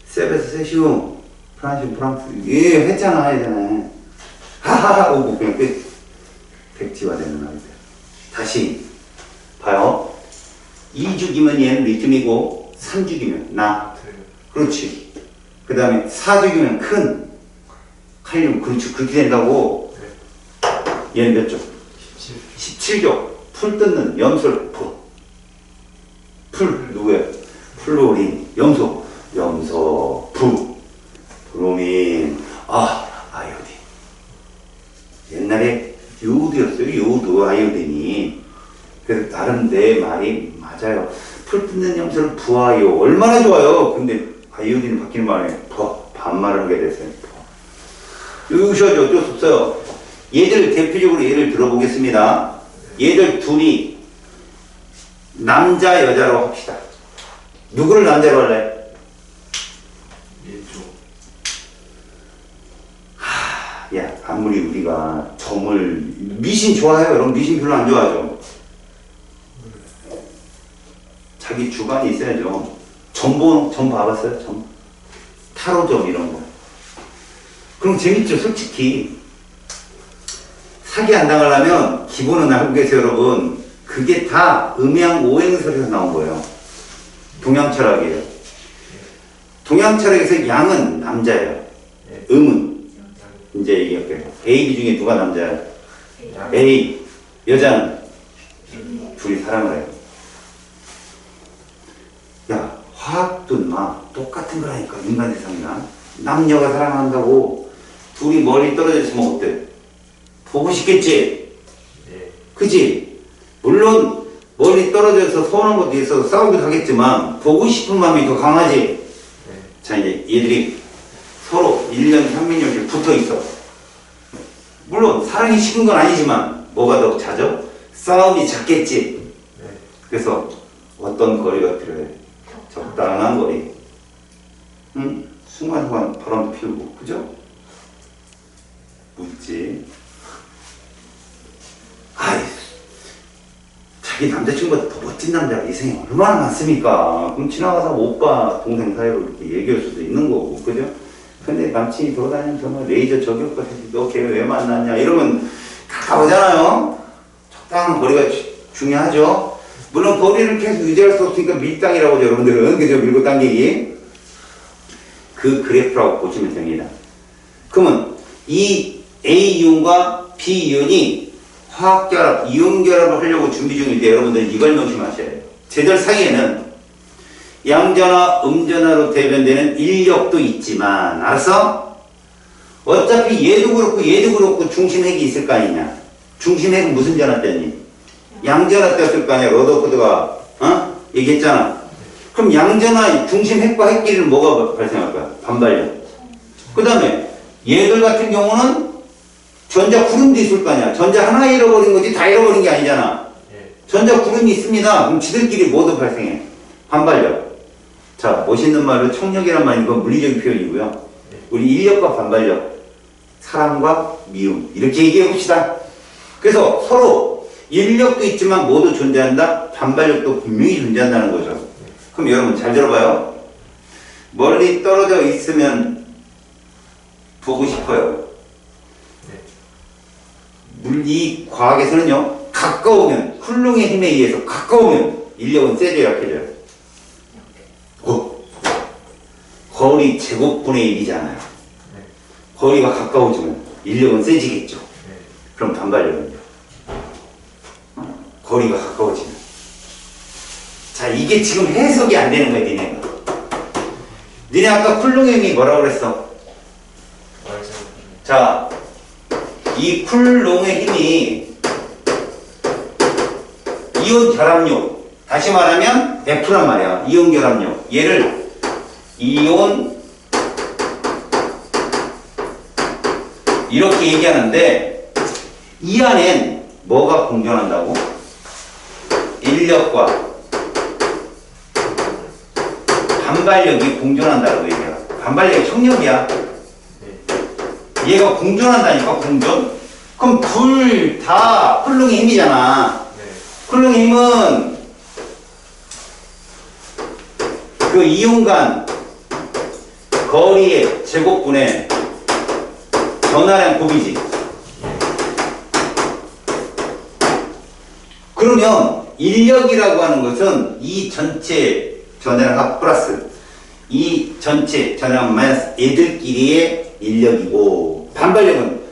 셉에서 세슘, 프랑스. 예, 했잖아. 예전에. 하하하 오고 그냥 끝. 백지화되는 말이야. 다시 봐요. 2죽이면 얘는 리튬이고 3죽이면 나. 그렇지. 그 다음에 4죽이면 큰 칼륨. 그렇지. 그렇게 된다고. 얘는 몇 쪽? 17쪽. 풀 뜯는 염솔 풀 누구야? 플로린. 염소. 그래서 나름 내 말이 맞아요. 풀 뜯는 염소를 부하요. 얼마나 좋아요. 근데 아이오딘이 바뀌는 바람에 반말을 하게 됐어요. 의시하죠. 어쩔 수 없어요. 얘들 대표적으로 예를 들어보겠습니다. 얘들 둘이 남자 여자로 합시다. 누구를 남자로 할래? 예조. 야, 아무리 우리가 점을 미신 좋아해요. 여러분 미신 별로 안 좋아하죠. 자기 주관이 있어야죠. 점 봐봤어요? 점 타로점 이런 거. 그럼 재밌죠, 솔직히. 사기 안 당하려면 기본은 알고 계세요, 여러분. 그게 다 음양 오행설에서 나온 거예요. 동양 철학이에요. 동양 철학에서 양은 남자예요. 음은 이제 얘기할게요. A, B 중에 누가 남자예요? A. 여자는 둘이 사랑을 해요. 야, 화학도 막 똑같은 거라니까, 인간 세상이나. 남녀가 사랑한다고 둘이 멀리 떨어져 있으면 어때? 보고 싶겠지? 그지? 물론 멀리 떨어져서 서운한 것도 있어서 싸우기도 하겠지만 보고 싶은 마음이 더 강하지? 자, 이제 얘들이 서로 1년, 3년씩 붙어 있어. 물론 사랑이 식은 건 아니지만 뭐가 더 잦아? 싸움이 잦겠지? 그래서 어떤 거리가 필요해? 적당한 거리. 응? 순간순간 바람도 피우고, 그죠? 묻지. 아이, 자기 남자친구보다 더 멋진 남자가 이 세상에 얼마나 많습니까? 그럼 지나가서 오빠, 동생 사이로 이렇게 얘기할 수도 있는 거고, 그죠? 근데 남친이 돌아다니면서 뭐 레이저 저격과 너 걔 왜 만났냐? 이러면 가까우잖아요? 적당한 거리가 중요하죠? 물론 거리를 계속 유지할 수 없으니까 밀당이라고 하죠, 여러분들은. 그죠? 밀고 당기기. 그 그래프라고 보시면 됩니다. 그러면 이 A이온과 B이온이 화학결합, 이온결합을 하려고 준비 중일 때 여러분들 이걸 명심하셔야 돼요. 쟤들 사이에는 양전화, 음전화로 대변되는 인력도 있지만, 알았어? 어차피 얘도 그렇고 중심핵이 있을 거 아니냐. 중심핵은 무슨 전화 때니? 양전화 때였을 거 아니야. 러더포드가 얘기했잖아. 그럼 양전화 중심핵과 핵끼리는 뭐가 발생할 거야? 반발력. 그 다음에 얘들 같은 경우는 전자 구름도 있을 거 아니야. 전자 하나 잃어버린 거지 다 잃어버린 게 아니잖아. 전자 구름이 있습니다. 그럼 지들끼리 뭐도 발생해? 반발력. 자, 멋있는 말로 청력이란 말은 이건 물리적인 표현이고요. 우리 인력과 반발력, 사랑과 미움 이렇게 얘기해 봅시다. 그래서 서로 인력도 있지만 모두 존재한다. 반발력도 분명히 존재한다는 거죠. 그럼 여러분 잘 들어봐요. 멀리 떨어져 있으면 보고 싶어요. 이 과학에서는요, 가까우면, 쿨롱의 힘에 의해서 가까우면 인력은 세져 약해져요. 거리 제곱분의 1이잖아요. 거리가 가까워지면 인력은 세지겠죠. 그럼 반발력은요? 거리가 가까워지면. 자, 이게 지금 해석이 안 되는 거야, 니네가. 니네 아까 쿨롱의 힘이 뭐라고 그랬어? 자, 이 쿨롱의 힘이 이온 결합력, 다시 말하면 F란 말이야. 이온 결합력. 얘를 이온 이렇게 얘기하는데 이 안엔 뭐가 공존한다고? 인력과 반발력이 공존한다고 얘기해요. 반발력이 청력이야. 얘가 공존한다니까, 공존. 그럼 둘 다 쿨롱의 힘이잖아. 쿨롱의 힘은 그 이온 간 거리의 제곱분의 전하량 곱이지. 그러면 인력이라고 하는 것은 이 전체 전하량 합 플러스 이 전체 전하량 마이너스 얘들끼리의 인력이고, 반발력은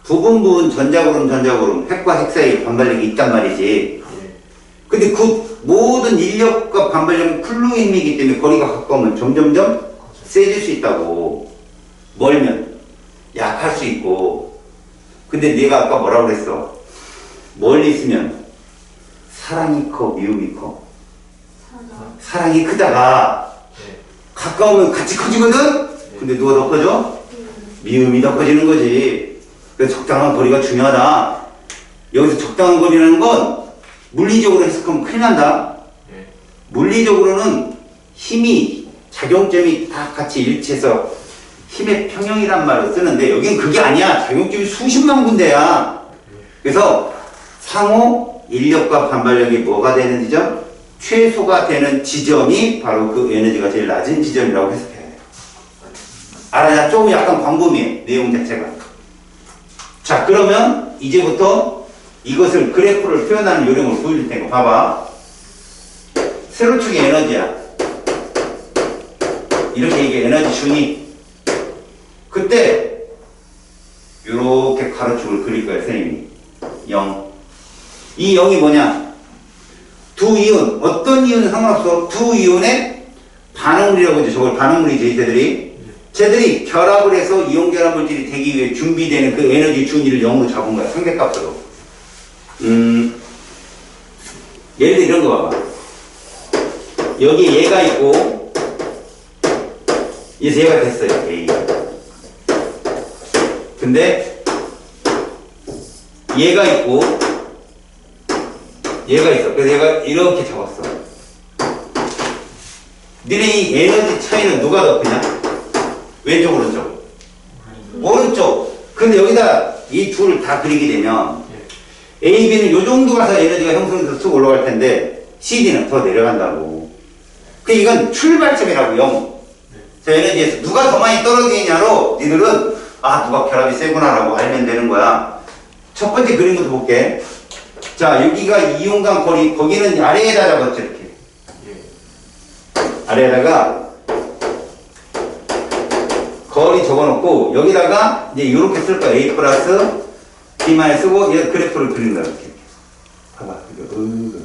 부분 전자구름 핵과 핵 사이에 반발력이 있단 말이지. 근데 그 모든 인력과 반발력은 쿨롱의 힘이기 때문에 거리가 가까우면 점점점 세질 수 있다고. 멀면 약할 수 있고. 근데 내가 아까 뭐라고 그랬어? 멀리 있으면 사랑이 커, 미움이 커? 사랑. 사랑이 크다가 네. 가까우면 같이 커지거든? 근데 누가 더 커져? 미움이 더 커지는 거지. 그래서 적당한 거리가 중요하다. 여기서 적당한 거리라는 건 물리적으로 해석하면 큰일 난다. 네. 물리적으로는 힘이, 작용점이 다 같이 일치해서 힘의 평형이란 말을 쓰는데 여긴 그게 아니야. 작용점이 수십만 군데야. 그래서 상호 인력과 반발력이 뭐가 되는 지점? 최소가 되는 지점이 바로 그 에너지가 제일 낮은 지점이라고 해석해야 돼요. 알아야 조금 약간 광범위해, 내용 자체가. 자, 그러면 이제부터 이것을 그래프를 표현하는 요령을 보여줄 테니까 봐봐. 세로축이 에너지야. 이렇게 이게 에너지 순위. 그때 이렇게 가로축을 그릴 거예요, 선생님이. 0. 이 0이 뭐냐? 두 이온, 어떤 이온은 상관없어. 두 이온의 반응물이라고 하죠. 저걸 반응물이지, 쟤들이 결합을 해서 이온 결합 물질이 되기 위해 준비되는 그 에너지 준위를 0으로 잡은 거야, 상대값으로. 예를 들어 이런 거 봐봐. 여기 얘가 있고, 이제 얘가 됐어요, A. 근데 얘가 있고 얘가 있어. 그래서 얘가 이렇게 잡았어. 니네 이 에너지 차이는 누가 더 크냐? 왼쪽 오른쪽? 오른쪽. 근데 여기다 이 둘을 다 그리게 되면 A, B는 요 정도 가서 에너지가 형성돼서 쑥 올라갈 텐데 CD는 더 내려간다고. 그 이건 출발점이라고. 0. 자, 에너지에서 누가 더 많이 떨어지냐로 니들은 아, 누가 결합이 세구나라고 알면 되는 거야. 첫 번째 그림부터 볼게. 자, 여기가 이온간 거리, 거기는 아래에다 잡았죠, 이렇게. 아래에다가 거리 적어놓고, 여기다가 이제 이렇게 쓸 거야. A 플러스 B만 쓰고, 얘 그래프를 그린다, 이렇게. 봐봐, 이렇게, 이렇게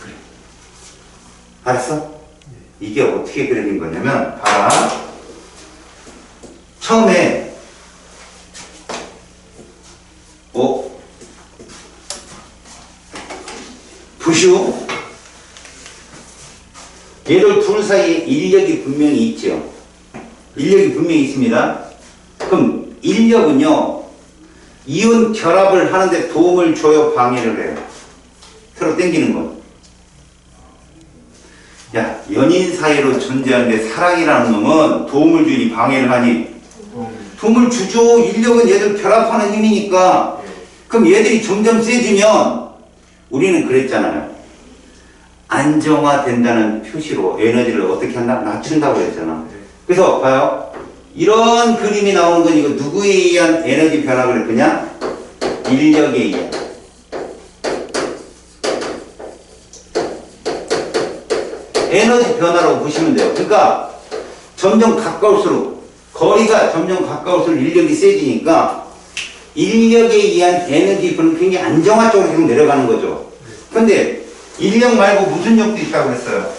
그려. 알았어? 이게 어떻게 그려진 거냐면, 봐봐. 처음에 부슈 얘들 둘 사이에 인력이 분명히 있죠. 인력이 분명히 있습니다. 그럼 인력은요 이온 결합을 하는데 도움을 줘요, 방해를 해요? 서로 땡기는 거. 야, 연인 사이로 존재하는데 사랑이라는 놈은 도움을 주니 방해를 하니? 도움을 주죠. 인력은 얘들 결합하는 힘이니까. 그럼 얘들이 점점 세지면 우리는 그랬잖아요. 안정화된다는 표시로 에너지를 어떻게 한다? 낮춘다고 그랬잖아. 그래서 봐요. 이런 그림이 나오는 건 이거 누구에 의한 에너지 변화를 했느냐? 인력에 의한. 에너지 변화라고 보시면 돼요. 그러니까 점점 가까울수록 거리가 점점 가까울수록 인력이 세지니까 인력에 의한 에너지 변화는 굉장히 안정화 쪽으로 지금 내려가는 거죠. 근데 인력 말고 무슨 역도 있다고 그랬어요?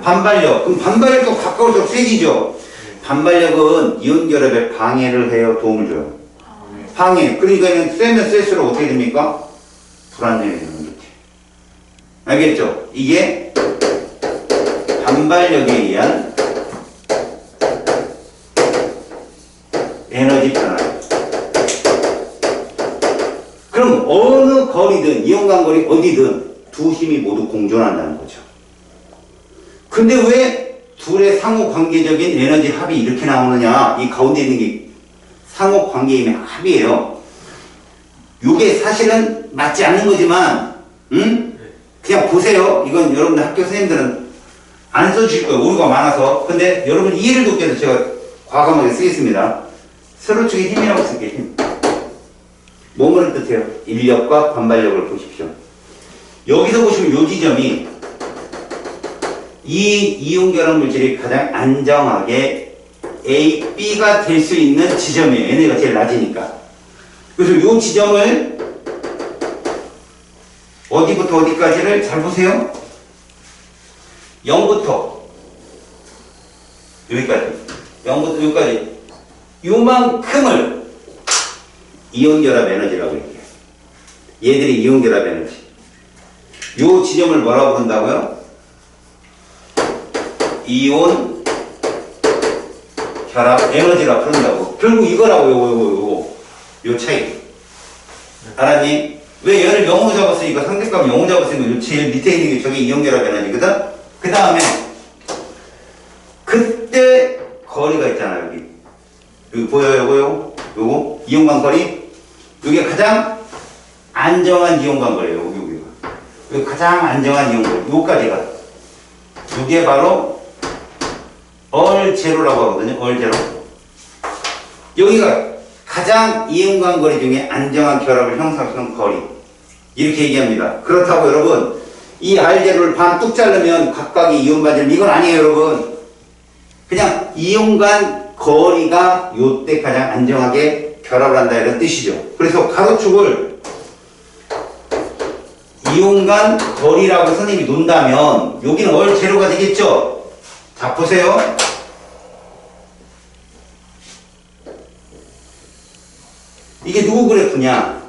반발력. 그럼 반발력도 가까울수록 세지죠. 반발력은 이온 결합에 방해를 해요, 도움을 줘요? 방해. 그러니까 세면 셀수록 어떻게 됩니까? 불안정해지는 거지. 알겠죠? 이게 반발력에 의한 에너지 변화. 그럼 어느 거리든 이온간 거리 어디든 두 힘이 모두 공존한다는 거죠. 근데 왜 둘의 상호 관계적인 에너지 합이 이렇게 나오느냐? 이 가운데 있는 게 상호 관계임의 합이에요. 이게 사실은 맞지 않는 거지만, 그냥 보세요. 이건 여러분들 학교 선생님들은 안 써주실 거예요. 오류가 많아서. 근데 여러분 이해를 돕기 위해서 제가 과감하게 쓰겠습니다. 세로축의 힘이라고 쓸게요. 힘. 뭐를 뜻해요? 인력과 반발력을 보십시오. 여기서 보시면 이 지점이 이 이온 결합 물질이 가장 안정하게 A, B가 될 수 있는 지점이에요. 에너지가 제일 낮으니까. 그래서 이 지점을 어디부터 어디까지를 잘 보세요. 0부터 여기까지. 0부터 여기까지. 요만큼을 이온 결합 에너지라고 얘기해요. 얘들이 이온 결합 에너지. 요 지점을 뭐라고 부른다고요? 이온 결합 에너지라 부른다고. 결국 이거라고. 요 차이. 알았니? 왜 얘를 0으로 잡았으니까 상대값 0으로 잡았으니까 요 제일 밑에 있는 게 저게 이온 결합 에너지거든? 그 다음에 그때 거리가 있잖아 여기. 여기 보여요? 요거 이온간 거리. 이게 가장 안정한 이온간 거리예요. 여기 가장 안정한 이온 거리. 요까지가. 이게 바로 얼제로라고 하거든요. 얼제로. 여기가 가장 이온간 거리 중에 안정한 결합을 형성하는 거리. 이렇게 얘기합니다. 그렇다고 여러분 이 R제로를 반 뚝 자르면 각각의 이온 반지름 이건 아니에요 여러분. 그냥 이온간 거리가 요때 가장 안정하게 결합을 한다 이런 뜻이죠. 그래서 가로축을 이온간 거리라고 선생님이 논다면 여기는 얼제로가 되겠죠. 자 보세요. 이게 누구 그래프냐?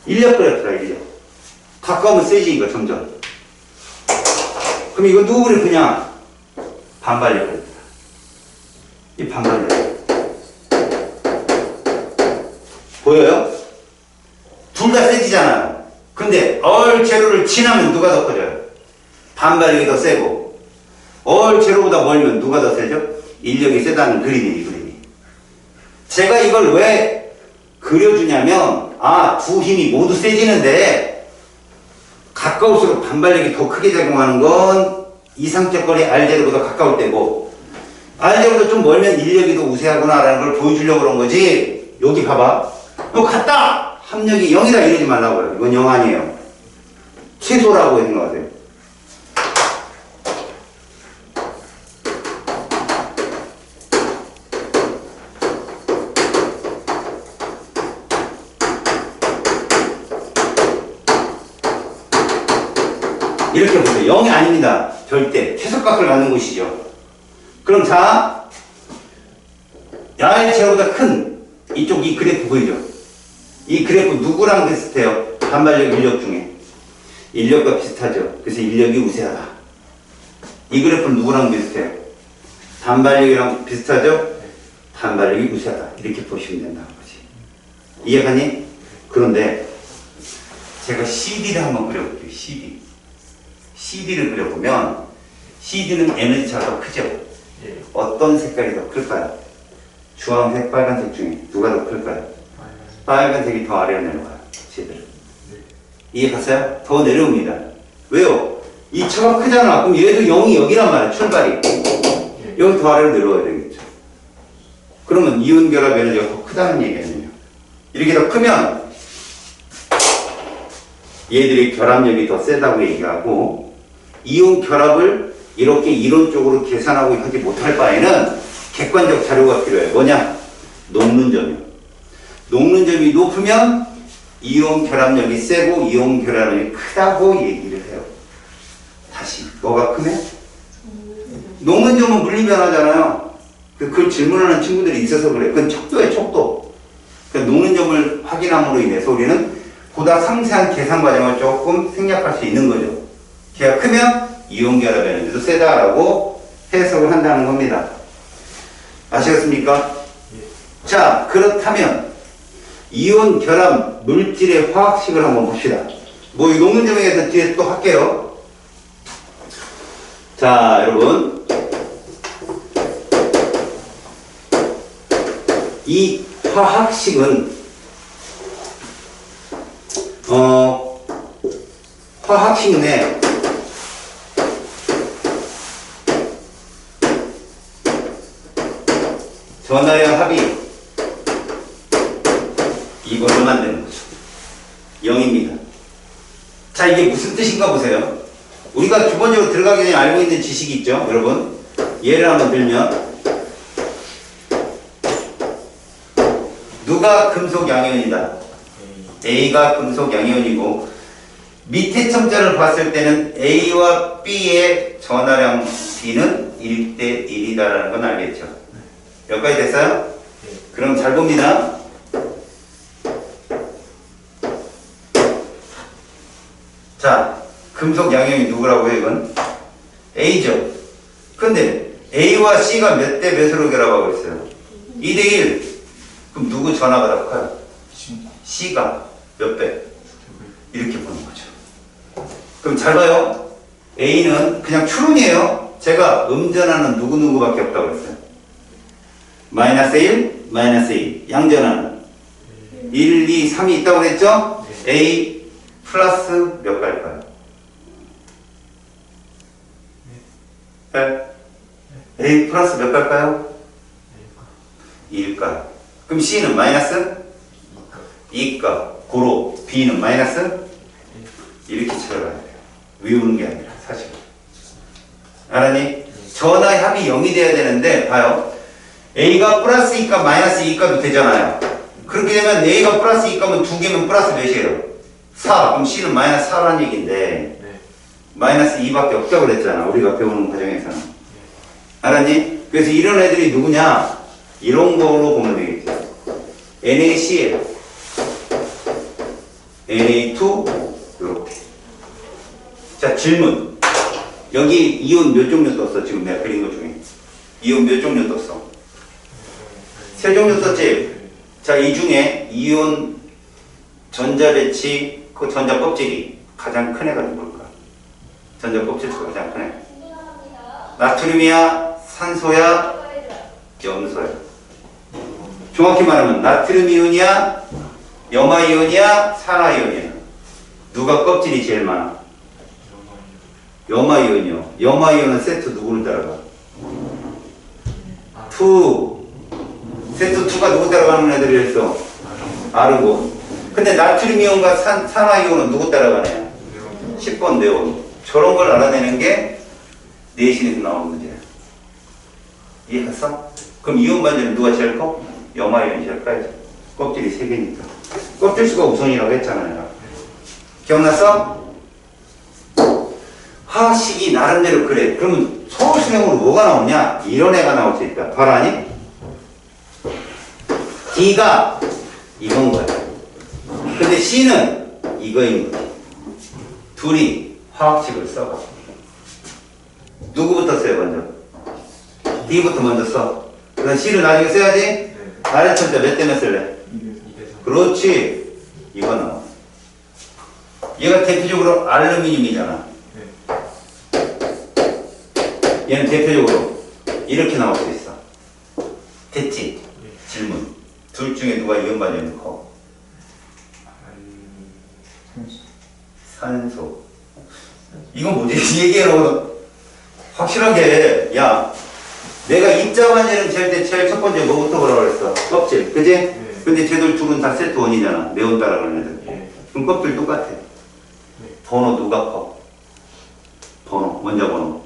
인력 그래프다. 인력. 가까우면 세지 이거 점점. 그럼 이거 누구 그래프냐? 반발력 그래프다. 이 반발력. 보여요? 둘 다 세지잖아요. 근데 얼제로를 지나면 누가 더 커져요? 반발력이 더 세고. 얼제로보다 멀면 누가 더 세죠? 인력이 세다는 그림이지 그림이. 제가 이걸 왜 그려주냐면 두 힘이 모두 세지는데 가까울수록 반발력이 더 크게 작용하는 건 이상적 거리 R제로보다 가까울 때고 R제로보다 좀 멀면 인력이 더 우세하구나 라는 걸 보여주려고 그런 거지. 여기 봐봐. 이거 같다! 합력이 0이다 이러지 말라고요. 이건 0 아니에요. 최소라고 생각하세요. 이렇게 보세요. 0이 아닙니다. 절대. 최소값을 갖는 곳이죠. 그럼 자, R제로보다 큰 이쪽 이 그래프 보이죠? 이 그래프 누구랑 비슷해요? 반발력 인력 중에. 인력과 비슷하죠. 그래서 인력이 우세하다. 이 그래프는 누구랑 비슷해요? 반발력이랑 비슷하죠? 반발력이 우세하다. 이렇게 보시면 된다는 거지. 이해가니? 그런데 제가 CD를 한번 그려볼게요. CD를 그려보면 CD는 에너지 차가 더 크죠? 예. 어떤 색깔이 더 클까요? 주황색, 빨간색 중에 누가 더 클까요? 빨간색이 더 아래로 내려가요. CD를. 이해 갔어요? 더 내려옵니다. 왜요? 이 차가 크잖아. 그럼 얘도 0이 여기란 말이야. 출발이. 여기 더 아래로 내려와야 되겠죠. 그러면 이온 결합 에너지가 더 크다는 얘기 아니에요. 이렇게 더 크면 얘들이 결합력이 더 세다고 얘기하고 이온 결합을 이렇게 이론적으로 계산하고 하지 못할 바에는 객관적 자료가 필요해요. 뭐냐? 녹는 점이요. 녹는 점이 높으면 이온 결합력이 세고 이온 결합력이 크다고 얘기를 해요. 다시 뭐가 크면? 녹는 점은 물리 변화잖아요. 그걸 질문하는 친구들이 있어서 그래. 그건 척도예요. 척도. 그러니까 녹는 점을 확인함으로 인해서 우리는 보다 상세한 계산 과정을 조금 생략할 수 있는 거죠. 걔가 크면 이온 결합 에너지도 세다라고 해석을 한다는 겁니다. 아시겠습니까? 자, 그렇다면 이온 결합 물질의 화학식을 한번 봅시다. 뭐 이 녹는 점에 대해서 뒤에 또 할게요. 자, 여러분. 이 화학식은 화학식 내 전하량 합이 이걸로 만드는 거죠. 0입니다. 자, 이게 무슨 뜻인가 보세요. 우리가 기본적으로 들어가기 전에 알고 있는 지식이 있죠, 여러분. 예를 한번 들면 누가 금속 양이온이다. A가 금속 양이온이고 밑에 첨자를 봤을 때는 A와 B의 전하량 B는 1대 1이다라는 건 알겠죠? 여기까지 됐어요? 그럼 잘 봅니다. 자, 금속 양형이 누구라고 해, 이건? A죠. 근데 A와 C가 몇 대 몇으로 결합하고 있어요? 2대1. 그럼 누구 전화가 더 커요? C가 몇 배? 이렇게 보는 거죠. 그럼 잘 봐요. A는 그냥 추론이에요. 제가 음전하는 누구누구밖에 없다고 그랬어요. 마이너스 1, 마이너스 2. 양전하는 1, 2, 3이 있다고 그랬죠? A 플러스 몇 갈까요? 네. A 플러스 몇 갈까요? 2일까요? 그럼 C는 마이너스 2가 고로 B는 마이너스 이렇게 찾아가야 돼요. 외우는 게 아니라 사실. 알았니? 전화의 합이 0이 돼야 되는데 봐요. A가 플러스 2가 마이너스 2가도 되잖아요. 그렇게 되면 A가 플러스 2가면 두 개면 플러스 몇이에요? 4. 그럼 C는 마이너스 4라는 얘기인데 마이너스 2밖에 없다고 그랬잖아. 우리가 배우는 과정에서는. 알았니? 그래서 이런 애들이 누구냐? 이런 거로 보면 되겠죠. NaCl, Na2 이렇게. 자, 질문. 여기 이온 몇 종류 떴어? 지금 내가 그린 것 중에. 이온 몇 종류 떴어? 세 종류 떴지? 자, 이 중에 이온 전자 배치, 그 전자 껍질이 가장 큰 애가 누굴까? 전자 껍질수가 가장 큰 애. 나트륨이야? 산소야? 염소야? 정확히 말하면 나트륨 이온이야? 염화 이온이야? 산화 이온이야? 누가 껍질이 제일 많아? 염화 이온이요. 염화 이온은 세트 누구를 따라가? 2. 세트 2가 누구 따라가는 애들이었어? 아르곤. 근데 나트륨 이온과 산화 이온은 누구 따라가냐? 10번 네온. 저런 걸 알아내는 게 내신에서 나오는 문제야. 이해했어? 그럼 이온 반지는 누가 제일 커? 염화 이온이 제일 커야지. 껍질이 3개니까. 껍질수가 우선이라고 했잖아, 내가. 기억났어? 화학식이 나름대로 그래. 그러면 서울수능으로 뭐가 나오냐? 이런 애가 나올 수 있다. 바로 아니? D가 이건 거야. 근데 C는 이거인 거지. 둘이 화학식을 써봐. 누구부터 써요, 먼저? D부터 먼저 써. 그럼 C를 나중에 써야지? 아래천자 몇 대몇 쓸래? 그렇지. 이거 나와. 얘가 대표적으로 알루미늄이잖아. 얘는 대표적으로 이렇게 나올 수 있어. 됐지? 질문. 둘 중에 누가 이온 반응이 커? 산소. 이건 뭐지? 얘기해놓고 확실하게 야 내가 입자 반지는 제일 첫 번째 뭐부터 보라고 그랬어? 껍질. 그지? 근데 쟤들 둘은 다 세트 원이잖아. 네온 따라가는 애들. 그럼 껍질 똑같아. 번호 누가 커? 번호. 먼저 번호.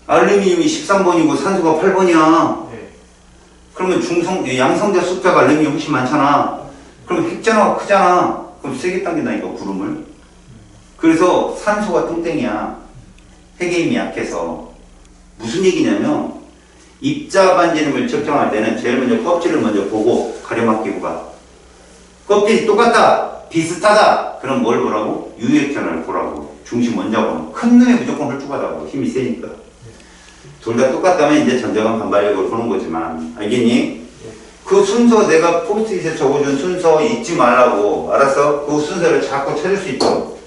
알루미늄이 13번이고 산소가 8번이야. 그러면 양성자 숫자가 알루미늄이 훨씬 많잖아. 그럼 핵전화가 크잖아. 그럼 세게 당긴다니까, 구름을. 그래서 산소가 뚱땡이야. 핵의 힘이 약해서. 무슨 얘기냐면 입자 반지름을 측정할 때는 제일 먼저 껍질을 먼저 보고 가려막히고 가. 껍질이 똑같다, 비슷하다. 그럼 뭘 보라고? 유액전화를 보라고. 중심 원자 번호. 큰 놈이 무조건 홀쭉하다고. 힘이 세니까. 둘 다 똑같다면 이제 전자간 반발력을 보는 거지만. 알겠니? 그 순서 내가 포스트잇에 적어준 순서 잊지 말라고. 알았어? 그 순서를 자꾸 찾을 수 있도록.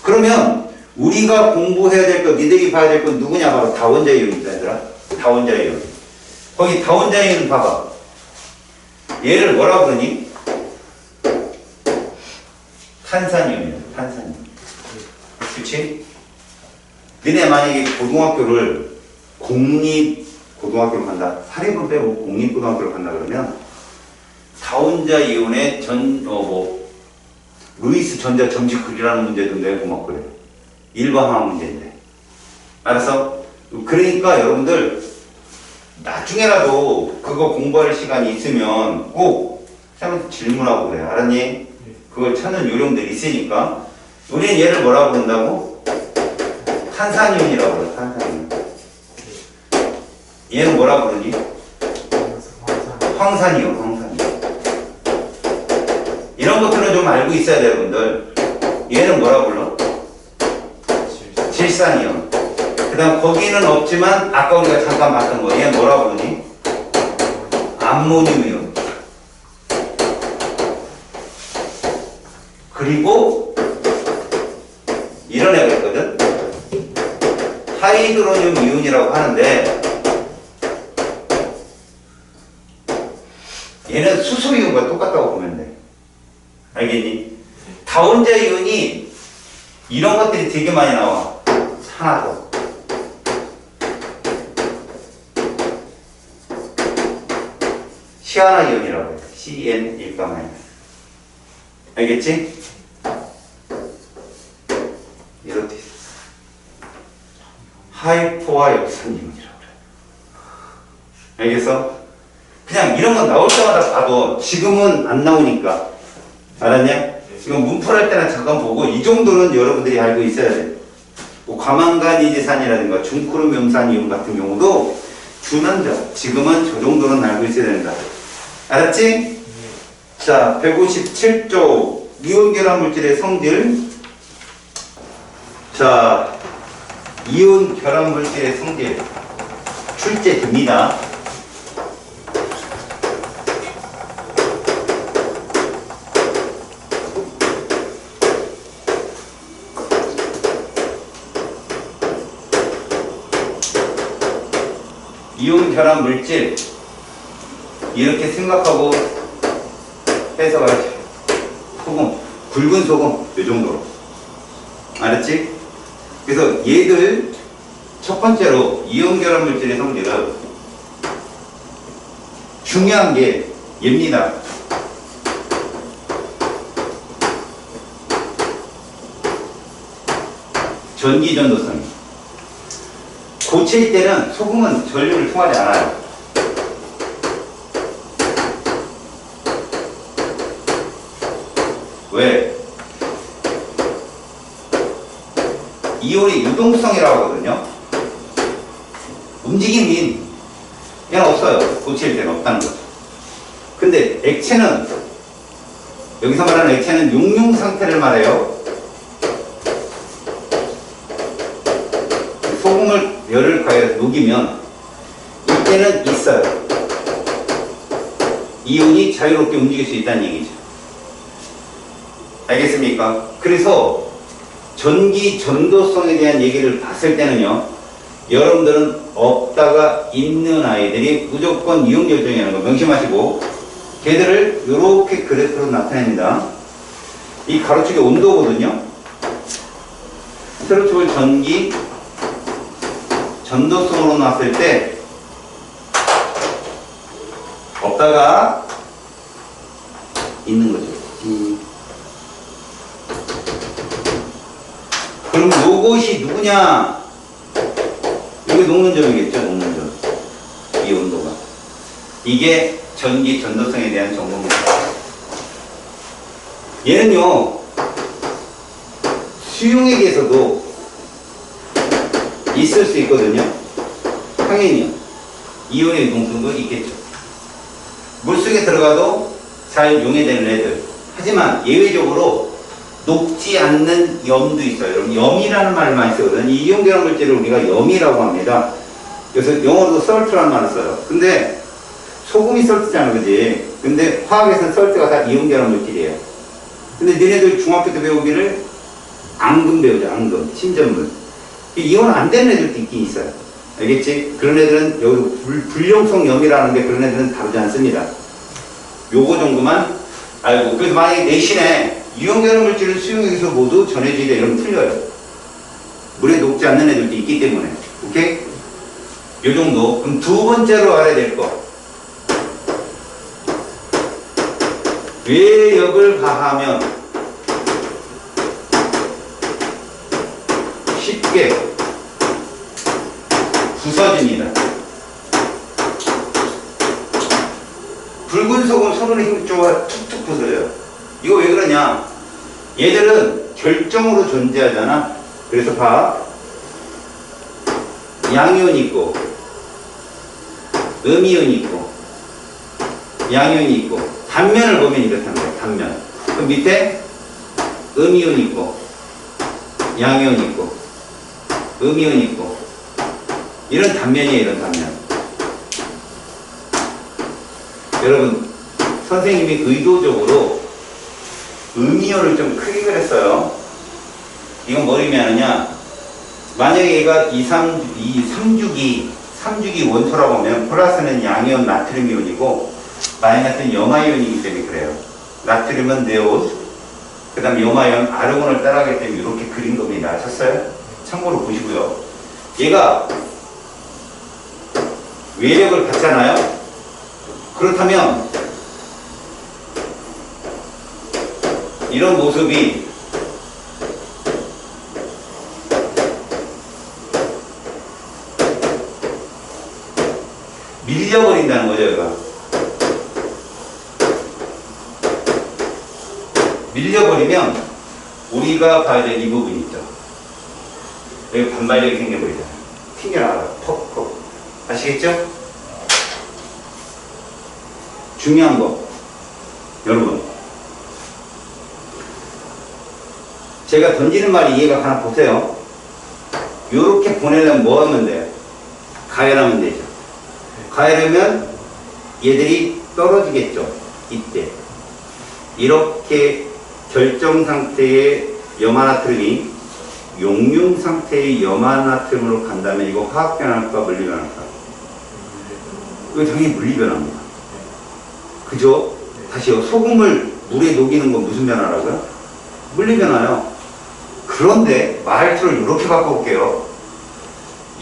그러면 우리가 공부해야 될 거, 니들이 봐야 될 건 누구냐? 바로 다원자 이온이다, 얘들아. 다원자 이온. 거기 다원자 이온 봐봐. 얘를 뭐라 부르니? 탄산이온이야, 탄산이온. 그치? 너네 만약에 고등학교를 공립고등학교로 간다. 사립은 빼고 공립고등학교로 간다 그러면 다원자 이온의 루이스 전자 점식 그리라는 문제도 내고 막 그래. 일반화학 문제인데. 알았어? 그러니까 여러분들 나중에라도 그거 공부할 시간이 있으면 꼭 쌤한테 질문하고 그래. 알았니? 그걸 찾는 요령들이 있으니까. 우리는 얘를 뭐라고 부른다고? 탄산이온이라고 그래. 탄산이온. 얘는 뭐라고 부르니? 황산이온. 황산이온. 이런 것들은 좀 알고 있어야 돼요, 여러분들. 얘는 뭐라 불러? 질산이온. 그 다음 거기는 없지만 아까 우리가 잠깐 봤던 거. 얘는 뭐라 부르니? 암모늄이온. 그리고 이런 애가 있거든. 하이드로늄 이온이라고 하는데 얘는 수소 이온과 똑같다고 보면 돼. 알겠니? 다원자 이온이 이런 것들이 되게 많이 나와. 하나 더. 시아나 이온이라고 해. CN1가마이너. 알겠지? 이렇게 있어. 하이포와 역산 이온이라고 그래. 알겠어? 그냥 이런 건 나올 때마다 봐도 지금은 안 나오니까. 알았냐? 이건 문풀할 때는 잠깐 보고 이 정도는 여러분들이 알고 있어야 돼. 뭐 과망간이지산이라든가 중크로뮴산 이온 같은 경우도 주면져. 지금은 저 정도는 알고 있어야 된다. 알았지? 자, 157조 이온 결합 물질의 성질. 자, 이온 결합 물질의 성질 출제 됩니다. 이온 결합 물질 이렇게 생각하고 해석하지. 소금, 굵은 소금 이 정도로. 알았지? 그래서 얘들 첫 번째로 이온 결합 물질의 성질은 중요한 게 얘입니다. 전기 전도성. 고체일 때는 소금은 전류를 통하지 않아요. 왜? 이온의 유동성이라고 하거든요. 움직임이 그냥 없어요. 고체일 때는 없다는 거죠. 근데 액체는, 여기서 말하는 액체는 용융 상태를 말해요. 소금을 열을 가해서 녹이면 이때는 있어요. 이온이 자유롭게 움직일 수 있다는 얘기죠. 알겠습니까? 그래서 전기 전도성에 대한 얘기를 봤을 때는요, 여러분들은 없다가 있는 아이들이 무조건 이온 결정이라는 거 명심하시고, 걔들을 이렇게 그래프로 나타냅니다. 이 가로축이 온도거든요. 세로축을 전기 전도성으로 놨을 때 없다가 있는 거죠. 그럼 요것이 누구냐? 이게 녹는 점이겠죠. 녹는 점. 이 온도가. 이게 전기 전도성에 대한 정보입니다. 얘는요, 수용액에서도 있을 수 있거든요. 당연히 이온의 유동성도 있겠죠. 물속에 들어가도 잘 용해되는 애들. 하지만 예외적으로 녹지 않는 염도 있어요. 여러분, 염이라는 말을 많이 쓰거든요. 이 이온 결합 물질을 우리가 염이라고 합니다. 그래서 영어로도 salt라는 말을 써요. 근데 소금이 salt잖아, 그지? 근데 화학에서는 salt가 다 이온 결합 물질이에요. 근데 너네들 중학교 때 배우기를 앙금 배우죠. 앙금, 침전물. 이온 안 되는 애들도 있긴 있어요. 알겠지? 그런 애들은 여기 불용성 염이라는데 그런 애들은 다루지 않습니다. 요거 정도만 알고. 그래서 만약에 내신에 이온 결합 물질은 수용액에서 모두 전해지다 이러면 틀려요. 물에 녹지 않는 애들도 있기 때문에. 오케이? 요 정도. 그럼 두 번째로 알아야 될 거. 외역을 가하면 쉽게 부서집니다. 붉은 소금 손으로 힘줘야 툭툭 부서져요. 이거 왜 그러냐? 얘들은 결정으로 존재하잖아. 그래서 봐. 양이온이 있고 음이온이 있고 양이온이 있고 단면을 보면 이렇다는 거야. 단면. 그 밑에 음이온 있고 양이온 있고 음이온 있고 이런 단면이에요. 이런 단면. 여러분 선생님이 의도적으로 음이온을 좀 크게 그렸어요. 이건 뭘 의미하느냐, 만약에 얘가 3주기 원소라고 하면 플러스는 양이온 나트륨 이온이고 마이너스는 염화이온이기 때문에 그래요. 나트륨은 네온, 그 다음 염화이온 아르곤을 따라가기 때문에 이렇게 그린 겁니다. 아셨어요? 참고로 보시고요. 얘가 외력을 갖잖아요. 그렇다면 이런 모습이 밀려버린다는 거죠. 얘가 밀려버리면 우리가 봐야 될 이 부분 있죠. 여기 반발력이 생겨버리잖아요. 튕겨나가요. 퍽퍽. 아시겠죠? 중요한 거 여러분, 제가 던지는 말이 이해가 가나 보세요. 요렇게 보내려면 뭐 하면 돼요? 가열하면 되죠. 가열하면 얘들이 떨어지겠죠. 이때 이렇게 결정 상태의 염화나트륨이 용융 상태의 염화나트륨으로 간다면 이거 화학 변화일까 물리 변화일까? 이거 당연히 물리 변화입니다. 그죠? 다시요. 소금을 물에 녹이는 건 무슨 변화라고요? 물리 변화요. 그런데 말투를 이렇게 바꿔볼게요.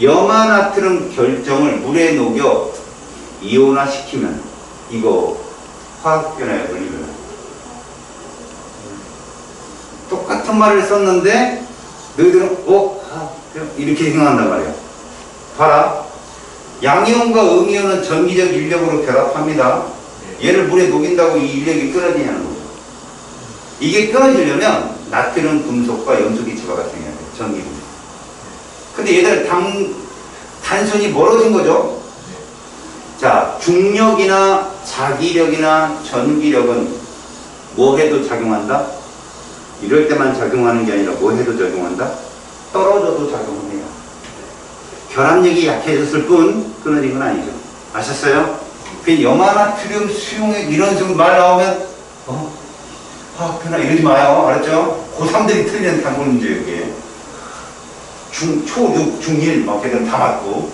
염화나트륨 결정을 물에 녹여 이온화 시키면 이거 화학 변화예요, 물리 변화. 똑같은 말을 썼는데 너희들은 이렇게 생각한단 말이야. 봐라. 양이온과 음이온은 전기적 인력으로 결합합니다. 얘를 물에 녹인다고 이 인력이 끊어지냐는 거죠. 이게 끊어지려면 나트륨 금속과 염소 기체가 발생해야 돼요. 전기 금속. 근데 얘들은 단순히 멀어진 거죠. 자, 중력이나 자기력이나 전기력은 뭐 해도 작용한다? 이럴 때만 작용하는 게 아니라 뭐 해도 작용한다? 떨어져도 작용합니다. 결합력이 약해졌을 뿐 끊어진 건 아니죠. 아셨어요? 그 염화나트륨 수용액 이런 식으로 말 나오면 그나 이러지 마요. 알았죠? 고3들이 틀리는 단문 문제예요. 이게 초, 6, 중1 막 걔들은 다 맞고.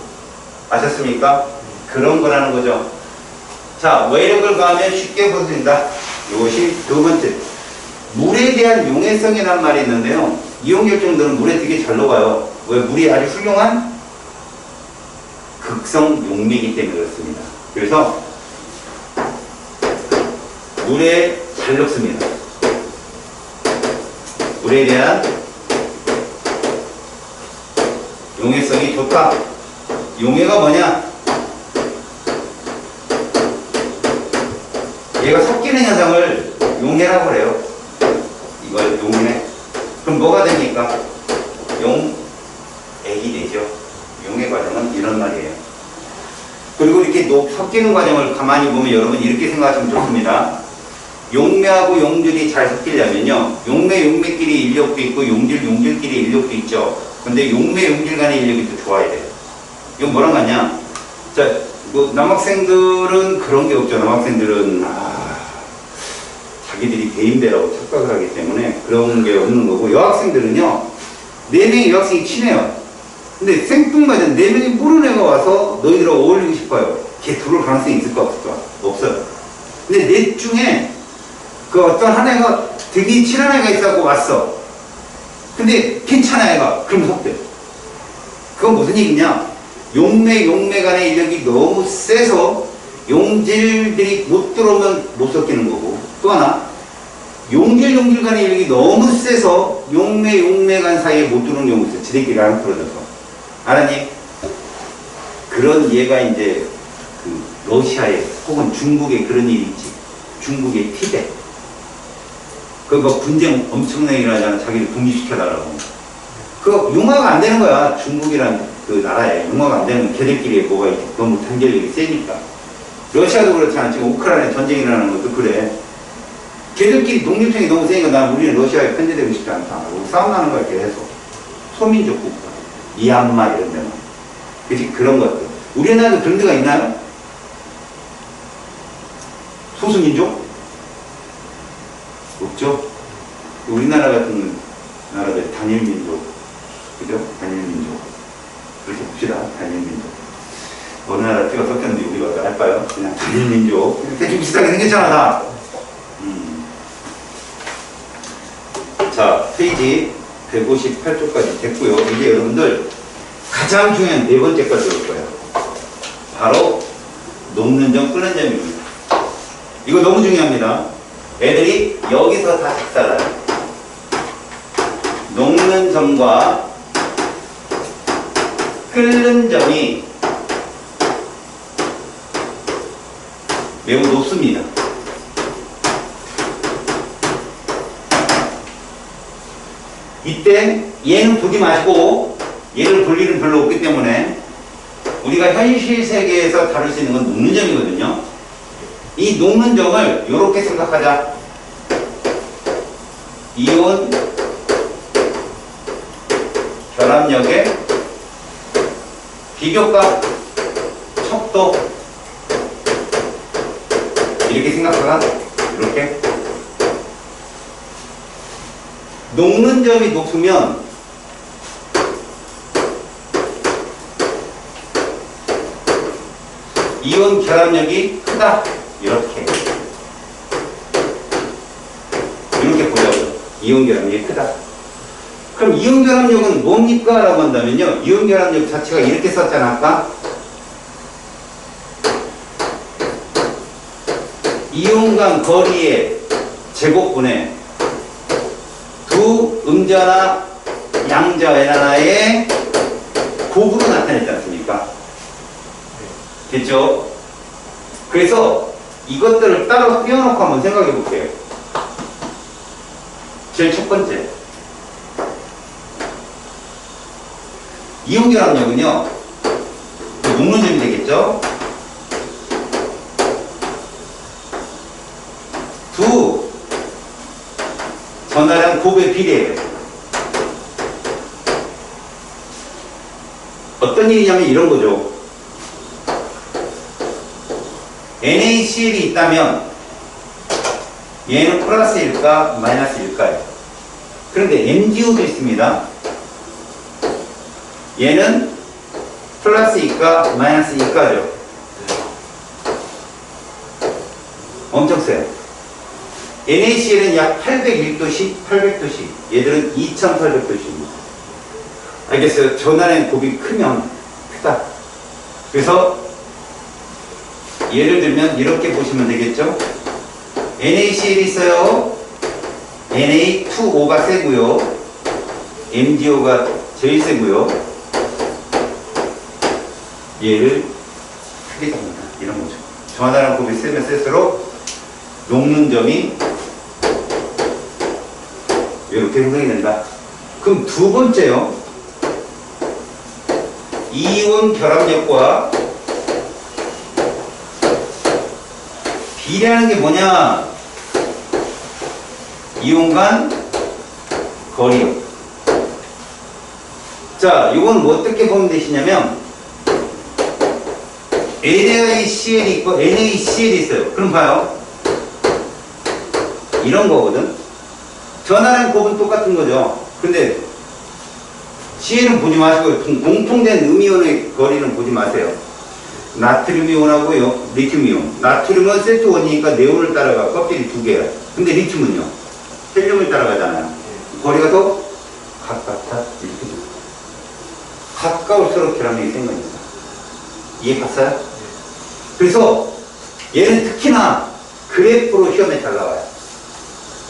아셨습니까? 그런 거라는 거죠. 자, 외력을 가하면 쉽게 벗어진다. 이것이 두 번째. 물에 대한 용해성이라는 말이 있는데요. 이온 결정들은 물에 되게 잘 녹아요. 왜? 물이 아주 훌륭한 극성 용매이기 때문에 그렇습니다. 그래서 물에 잘 녹습니다. 물에 대한 용해성이 좋다. 용해가 뭐냐? 얘가 섞이는 현상을 용해라고 그래요. 이걸 용해. 그럼 뭐가 됩니까? 용액이 되죠. 용해 과정은 이런 말이에요. 그리고 이렇게 섞이는 과정을 가만히 보면 여러분 이렇게 생각하시면 좋습니다. 용매하고 용질이 잘 섞이려면요. 용매끼리 인력도 있고 용질끼리 인력도 있죠. 근데 용질 간의 인력이 더 좋아야 돼요. 이건 뭐랑 같냐? 자, 남학생들은 그런 게 없죠. 남학생들은 자기들이 대인배라고 착각을 하기 때문에 그런 게 없는 거고, 여학생들은요 4명의 여학생이 친해요. 근데 생뚱맞은 4명이 모르는 애가 와서 너희들하고 어울리고 싶어요. 걔 들어올 가능성이 있을까 없을까? 없어요. 근데 넷 중에 그 어떤 한 애가 되게 친한 애가 있어갖고 왔어. 근데 괜찮아 애가. 그럼 섞여. 그건 무슨 얘기냐? 용매 간의 인력이 너무 세서 용질들이 못 들어오면 못 섞이는 거고, 또 하나 용질 간의 인력이 너무 세서 용매 간 사이에 못 들어오는 경우 있어요. 지들끼리 안 풀어져서. 알았니? 그런 얘가 이제 그 러시아에 혹은 중국에 그런 일이 있지. 중국의 티베트. 그거 분쟁 엄청나게 일어나잖아. 자기를 독립시켜달라고. 그거 융화가 안 되는 거야. 중국이란 그 나라에 융화가 안 되는 걔들끼리 뭐가 있지. 너무 단결력이 세니까. 러시아도 그렇잖아. 지금 우크라이나 전쟁이 일어나는 것도 그래. 걔들끼리 독립성이 너무 세니까 난 우리는 러시아에 편제되고 싶지 않다. 싸움 나는 거야, 계속. 소민족 국가. 미얀마 이런 데는. 그치, 그런 것들. 우리나라도 그런 데가 있나요? 소수민족? 없죠? 우리나라 같은 나라들 단일민족. 그죠? 단일민족. 그렇게 봅시다. 단일민족. 어느 나라 티가 섞였는데 우리가 할까요? 그냥 단일민족. 대충 비슷하게 생겼잖아, 다. 자, 페이지 158쪽까지 됐고요. 이제 여러분들 가장 중요한 네 번째까지 올 거예요. 바로 녹는 점, 끓는 점입니다. 이거 너무 중요합니다. 애들이 여기서 다 작살나요. 녹는 점과 끓는 점이 매우 높습니다. 이때 얘는 보지 마시고 얘를 볼 일은 별로 없기 때문에 우리가 현실 세계에서 다룰 수 있는 건 녹는 점이거든요. 이 녹는 점을 이렇게 생각하자. 이온 결합력의 비교값 척도 이렇게 생각하라. 이렇게 녹는 점이 높으면 이온 결합력이 크다. 이렇게 보자고요. 이온 결합력이 크다. 그럼 이온 결합력은 뭡니까? 라고 한다면요, 이온 결합력 자체가 이렇게 썼잖아. 아까 이온 간 거리의 제곱분의 두 음자나 양자 N 하나의 곱으로 나타냈지 않습니까? 됐죠? 그래서 이것들을 따로 띄워놓고 한번 생각해 볼게요. 제일 첫 번째, 이온 결합력은요, 녹는 점이 되겠죠? 두 전하량 곱의 비례예요. 어떤 일이냐면 이런 거죠. NaCl이 있다면 얘는 플러스일까 마이너스일까요? 그런데 MgO도 있습니다. 얘는 플러스일까 마이너스일까죠? 엄청 세요. NaCl은 약 801도씨, 800도씨. 얘들은 2800도씨입니다. 알겠어요? 전하량 곱이 크면 크다. 그래서 예를 들면 이렇게 보시면 되겠죠? NaCl이 있어요. Na2O가 세고요. MgO가 제일 세고요. 얘를 크게 잡는다. 이런 거죠. 전하량 곱이 세면 세수록 녹는 점이 이렇게 형성이 된다. 그럼 두 번째요. 이온 결합력과 비례하는 게 뭐냐? 이온 간 거리요. 자, 이건 뭐 어떻게 보면 되시냐면 NaCl이 있고 NaCl이 있어요. 그럼 봐요. 이런 거거든. 전하량 곱은 똑같은 거죠. 근데 Cl은 보지 마시고요. 공통된 음이온의 거리는 보지 마세요. 나트륨 이온하고요, 리튬 이온. 나트륨은 세트 원이니까 네온을 따라가. 껍질이 두 개야. 근데 리튬은요, 헬륨을 따라가잖아요. 거리가 더 가깝다. 이렇게 좀 가까울수록 결합력이 센 겁니다. 이해 갔어요? 그래서 얘는 특히나 그래프로 시험에 잘 나와요.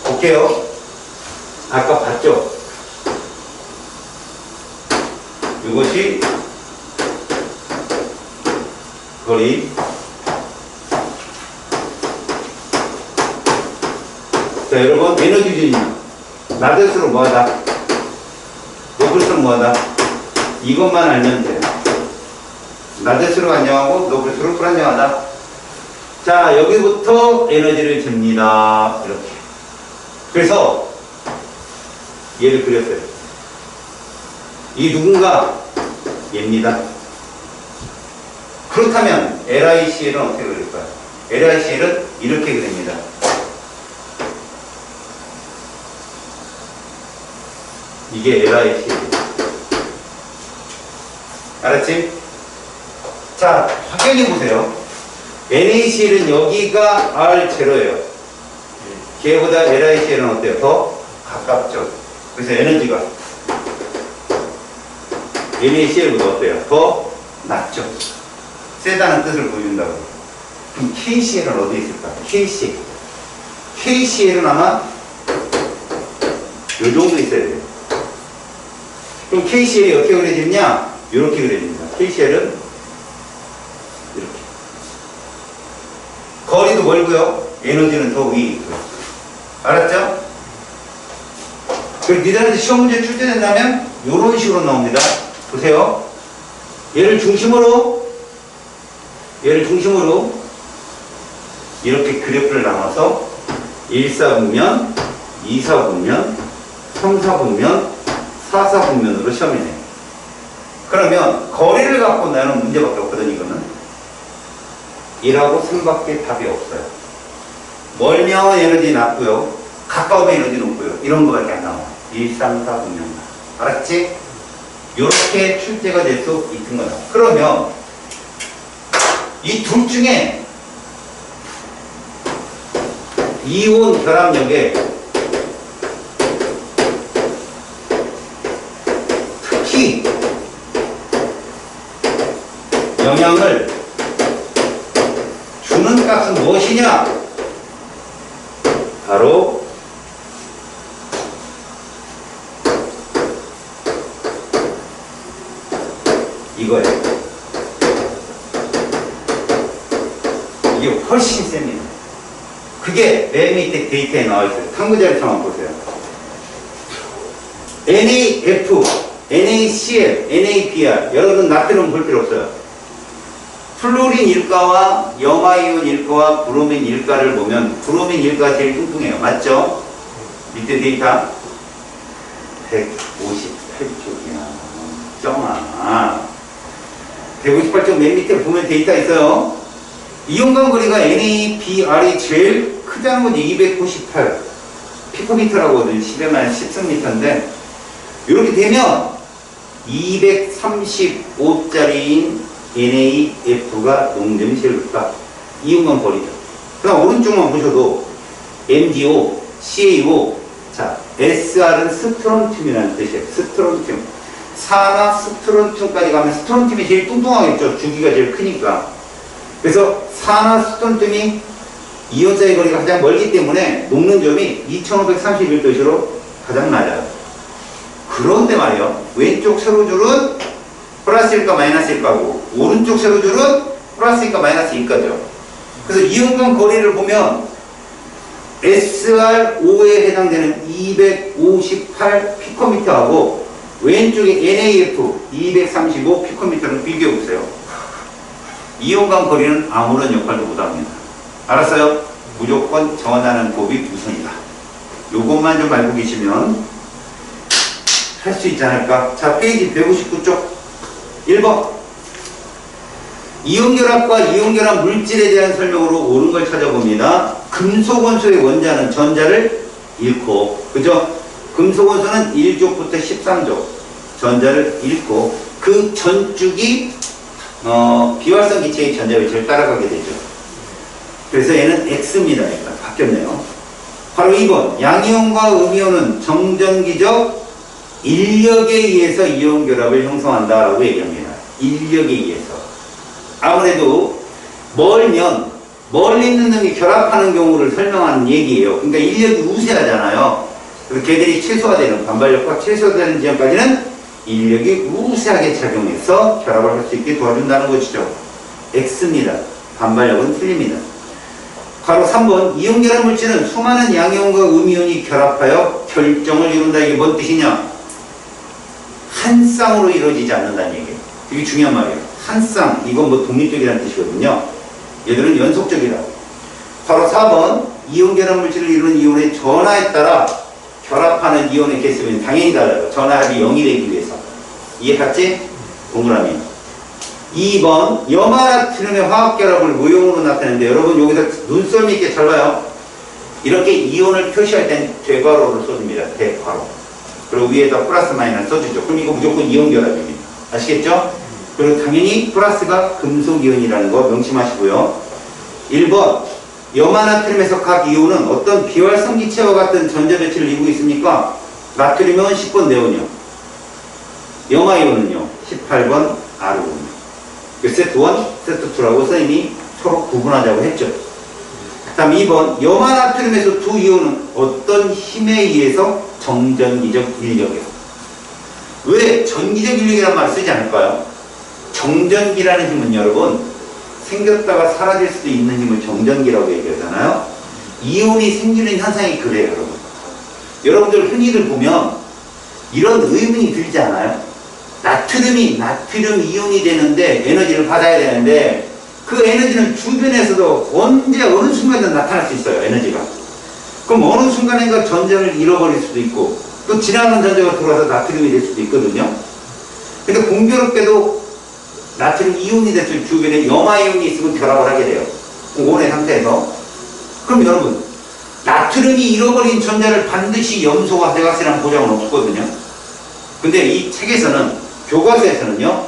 볼게요. 아까 봤죠? 이것이 거리. 자, 여러분, 에너지 준이요. 낮을수록 뭐하다? 높을수록 뭐하다? 이것만 알면 돼요. 낮을수록 안정하고 높을수록 불안정하다. 자, 여기부터 에너지를 잽니다. 이렇게. 그래서 얘를 그렸어요. 이 누군가 얘입니다. 그렇다면 LICL은 어떻게 그릴까요? LICL은 이렇게 그립니다. 이게 LICL. 알았지? 자, 확연히 보세요. NaCl은 여기가 R0예요. 걔보다 LICL은 어때요? 더 가깝죠. 그래서 에너지가 NaCl보다 어때요? 더 낮죠. 세다는 뜻을 보여준다고. 그럼 KCl은 어디에 있을까? KCl. KCl은 아마 요 정도 있어야 돼요. 그럼 KCl이 어떻게 그려지냐? 이렇게 그려집니다. KCl은 이렇게. 거리도 멀고요. 에너지는 더 위에 있고요. 알았죠? 그리고 니들한테 시험 문제 출제된다면 이런 식으로 나옵니다. 보세요. 얘를 중심으로 이렇게 그래프를 나눠서 1사분면, 2사분면, 3사분면, 4사분면으로 시험이 내요. 그러면 거리를 갖고 나는 문제밖에 없거든. 이거는 1하고 3밖에 답이 없어요. 멀면 에너지 낮고요, 가까우면 에너지 높고요. 이런 거밖에 안 나와. 1, 3, 4분면. 알았지? 이렇게 출제가 될 수 있는 거다. 그러면 이 둘 중에 이온 결합력에 특히 영향을 주는 값은 무엇이냐? 바로 이거예요. 이게 훨씬 셉니다. 그게 맨 밑에 데이터에 나와 있어요. 탐구자료처럼 한번 보세요. NAF, NaCl, NaBr. 여러분 나트륨 볼 필요 없어요. 플로린 일가와 염화이온 일가와 브로민 일가를 보면 브로민 일가가 제일 뚱뚱해요. 맞죠? 밑에 데이터 158쪽이야. 쩡아. 158쪽 맨 밑에 보면 데이터 있어요. 이온간 거리가 NaBr이 제일 크다는 건 298 피코미터라고 하거든요. 10에만 10승미터인데 이렇게 되면 235짜리인 NaF가 농점이 제일 높다. 이온간 거리죠. 그 다음 오른쪽만 보셔도 MgO, CaO, 자, SR은 스트론튬이라는 뜻이에요. 스트론튬. 산화 스트론튬까지 가면 스트론튬이 제일 뚱뚱하겠죠. 주기가 제일 크니까. 그래서 산화 스트론튬이 이온 사이 거리가 가장 멀기 때문에 녹는 점이 2531도시로 가장 낮아요. 그런데 말이요, 왼쪽 세로줄은 플러스일까 마이너스일까고, 오른쪽 세로줄은 플러스일까 마이너스일까죠. 그래서 이온간 거리를 보면 SR5에 해당되는 258 피코미터하고 왼쪽에 NAF 235 피코미터를 비교해 보세요. 이온간 거리는 아무런 역할도 못합니다. 알았어요? 무조건 전하는 법이 우선이다. 요것만 좀 알고 계시면 할 수 있지 않을까? 자, 페이지 159쪽 1번. 이온결합과 이온결합 물질에 대한 설명으로 옳은 걸 찾아봅니다. 금속원소의 원자는 전자를 잃고, 그죠? 금속원소는 1족부터 13족 전자를 잃고 그 전축이 비활성 기체의 전자 위치를 따라가게 되죠. 그래서 얘는 X입니다. 일단 바뀌었네요. 바로 2번. 양이온과 음이온은 정전기적 인력에 의해서 이온 결합을 형성한다라고 얘기합니다. 인력에 의해서. 아무래도 멀면 멀리 있는 놈이 결합하는 경우를 설명하는 얘기예요. 그러니까 인력이 우세하잖아요. 그래서 걔들이 최소화되는, 반발력과 최소화되는 지점까지는 인력이 우세하게 작용해서 결합을 할 수 있게 도와준다는 것이죠. X입니다. 반발력은 틀립니다. 바로 3번. 이온 결합 물질은 수많은 양이온과 음이온이 결합하여 결정을 이룬다. 이게 뭔 뜻이냐? 한 쌍으로 이루어지지 않는다는 얘기예요. 되게 중요한 말이에요. 한 쌍. 이건 뭐 독립적이라는 뜻이거든요. 얘들은 연속적이다. 바로 4번. 이온 결합 물질을 이루는 이온의 전하에 따라 결합하는 이온의 개수는 당연히 달라요. 전하합이 0이 되기 위해서. 이해갔지? 동그라미. 2번 염화나트륨의 화학결합을 무용으로 나타내는데 여러분 여기서 눈썰 있게 잘 봐요. 이렇게 이온을 표시할 땐 대괄호를 써줍니다. 대괄호. 그리고 위에다 플러스 마이너스 써주죠. 그럼 이거 무조건 이온 결합입니다. 아시겠죠? 그리고 당연히 플러스가 금속이온이라는 거 명심하시고요. 1번 염화나트륨에서 각 이온은 어떤 비활성 기체와 같은 전자 배치를 이루고 있습니까? 나트륨은 10번 네온이요. 염화이온은요 18번 아르곤. 세트 1, 세트 2라고 선생님이 서로 구분하자고 했죠. 그 다음 2번 염화나트륨에서 두 이온은 어떤 힘에 의해서 정전기적 인력이에요. 왜 전기적 인력이라는 말을 쓰지 않을까요? 정전기라는 힘은 여러분 생겼다가 사라질 수도 있는 힘을 정전기라고 얘기하잖아요. 이온이 생기는 현상이 그래요. 여러분. 여러분들 흔히들 보면 이런 의문이 들지 않아요? 나트륨이 나트륨 이온이 되는데 에너지를 받아야 되는데 그 에너지는 주변에서도 언제 어느 순간에 나타날 수 있어요. 에너지가. 그럼 어느 순간인가 전자를 잃어버릴 수도 있고 또 지나가는 전자가 돌아서 나트륨이 될 수도 있거든요. 근데 공교롭게도 나트륨 이온이 됐을 주변에 염화이온이 있으면 결합을 하게 돼요. 고온의 상태에서. 그럼 여러분 나트륨이 잃어버린 전자를 반드시 염소가 돼갔으라는 보장은 없거든요. 근데 이 책에서는 교과서에서는요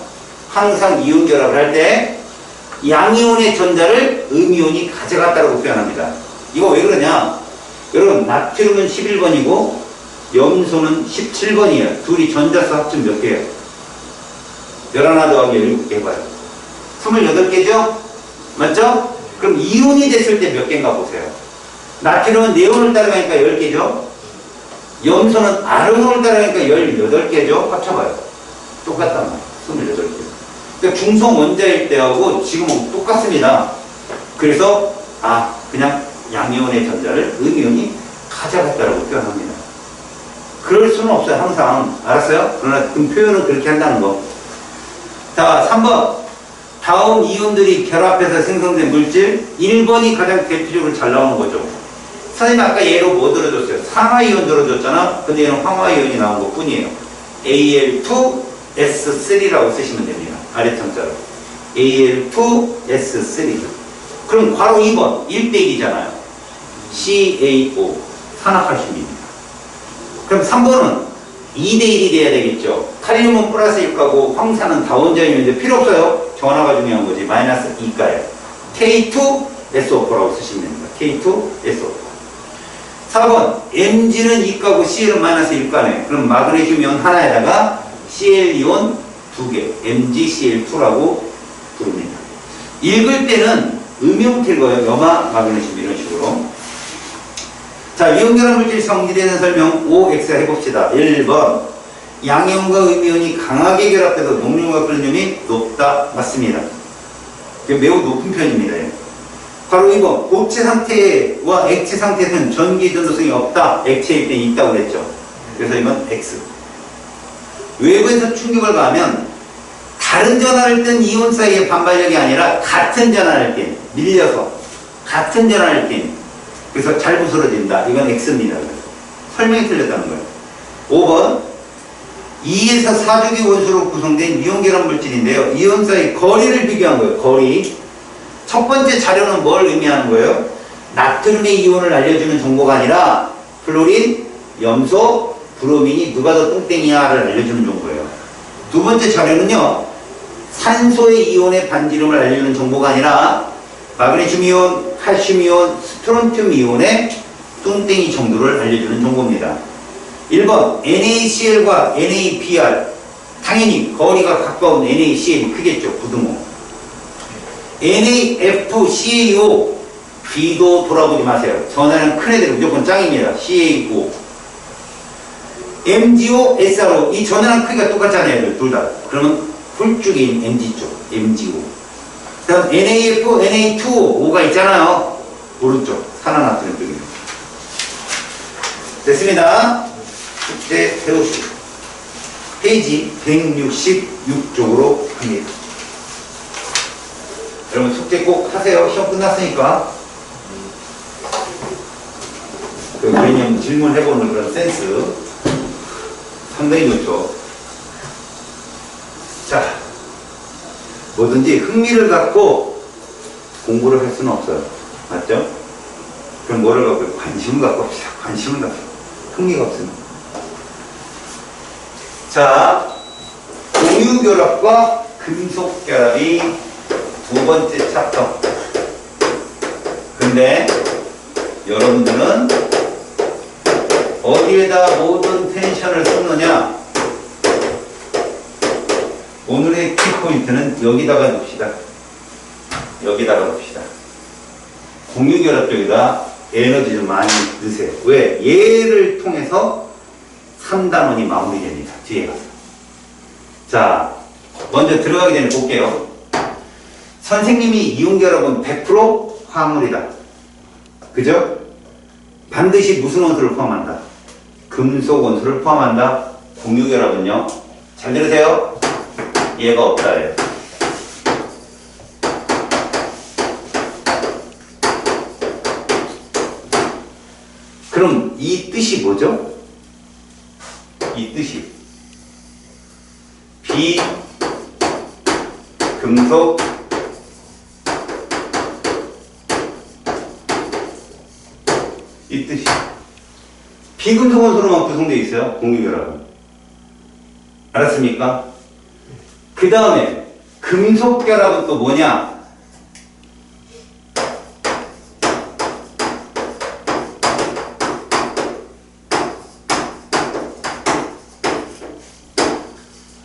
항상 이온 결합을 할 때 양이온의 전자를 음이온이 가져갔다고 표현합니다. 이거 왜 그러냐? 여러분 나트륨은 11번이고 염소는 17번이에요. 둘이 전자수 합치면 몇 개예요? 11 더하기 17개 해봐요. 28개죠? 맞죠? 그럼 이온이 됐을 때 몇 개인가 보세요. 나트륨은 네온을 따라가니까 10개죠? 염소는 아르곤을 따라가니까 18개죠? 합쳐봐요. 똑같단 말이에요. 28개. 그러니까 중성 원자일 때하고 지금은 똑같습니다. 그래서 그냥 양이온의 전자를 음이온이 가져갔다고 표현합니다. 그럴 수는 없어요. 항상. 알았어요? 그러나 그 표현은 그렇게 한다는 거. 자, 3번. 다음 이온들이 결합해서 생성된 물질 1번이 가장 대표적으로 잘 나오는 거죠. 선생님 아까 예로 뭐 들어줬어요? 산화이온 들어줬잖아. 근데 얘는 황화이온이 나온 것 뿐이에요. Al2S3라고 쓰시면 됩니다. 아래창자로. Al2S3. 그럼 바로 2번 1대1이잖아요. CaO 산화칼슘입니다. 그럼 3번은 2대1이 돼야 되겠죠. 카리륨은 플러스 1가고 황산은 다원자이온인데 필요 없어요. 전화가 중요한 거지. 마이너스 2가예요. K2SO4라고 쓰시면 됩니다. K2SO4. 4번 Mg는 2가고 Cl은 마이너스 1가네. 그럼 마그네슘 이온 하나에다가 Cl 이온 2개 MgCl2라고 부릅니다. 읽을 때는 음이온 읽어요. 염화 마그네슘 이런 식으로. 자, 이온결합 물질 성질에는 설명 OX 해봅시다. 1번 양이온과 음이온이 강하게 결합돼서 녹륨과 끓륨이 높다. 맞습니다. 매우 높은 편입니다. 바로 2번 고체 상태와 액체 상태에서는 전기 전도성이 없다. 액체일 때 있다고 그랬죠. 그래서 이건 X. 외부에서 충격을 가하면 다른 전하를 뜬 이온 사이의 반발력이 아니라 같은 전하를 뜬 밀려서 같은 전하를 뜬 그래서 잘 부스러진다. 이건 X입니다. 설명이 틀렸다는 거예요. 5번 2에서 4주기 원소로 구성된 이온결합 물질인데요. 이온 사이 거리를 비교한 거예요. 거리. 첫 번째 자료는 뭘 의미하는 거예요? 나트륨의 이온을 알려주는 정보가 아니라 플로린, 염소, 브로민이 누가 더 똥땡이야를 알려주는 정보예요. 두 번째 자료는요. 산소의 이온의 반지름을 알려주는 정보가 아니라 마그네슘 이온, 칼슘 이온, 스트론튬 이온의 똥땡이 정도를 알려주는 정보입니다. 1번 NaCl과 NaBr 당연히 거리가 가까운 NaCl이 크겠죠. 부등호. NaF2CaO B도 돌아보지 마세요. 전화는 큰 애들은 무조건 짱입니다. CaO MgO, SRO 이 전화랑 크기가 똑같잖아요. 둘 다. 그러면 훌쭉인 MG 쪽 MgO. 다음 NaF, Na2O O가 있잖아요. 오른쪽 산화나트륨 쪽입니다. 됐습니다. 숙제 배우시고 페이지 166쪽으로 갑니다. 여러분 숙제 꼭 하세요. 시험 끝났으니까. 그 개념 질문해보는 그런 센스 상당히 좋죠. 자, 뭐든지 흥미를 갖고 공부를 할 수는 없어요. 맞죠? 그럼 뭐를 갖고 관심을 갖고 합시다. 관심을 갖고. 흥미가 없습니다. 자, 공유결합과 금속결합이 두 번째 챕터. 근데 여러분들은 어디에다 모든 텐션을 쏟느냐? 오늘의 키포인트는 여기다가 놓읍시다. 여기다가 놓읍시다. 공유결합 쪽에다 에너지 좀 많이 넣으세요. 왜? 얘를 통해서 3단원이 마무리됩니다. 뒤에 가서. 자, 먼저 들어가기 전에 볼게요. 선생님이 이온결합은 100% 화합물이다. 그죠? 반드시 무슨 원소를 포함한다? 금속 원소를 포함한다. 공유결합은요. 잘 들으세요. 얘가 없다예요. 그럼 이 뜻이 뭐죠? 이 뜻이 비금속 이 뜻이 비금속 원소로만 구성되어 있어요. 공유결합은. 알았습니까? 그 다음에 금속결합은 또 뭐냐?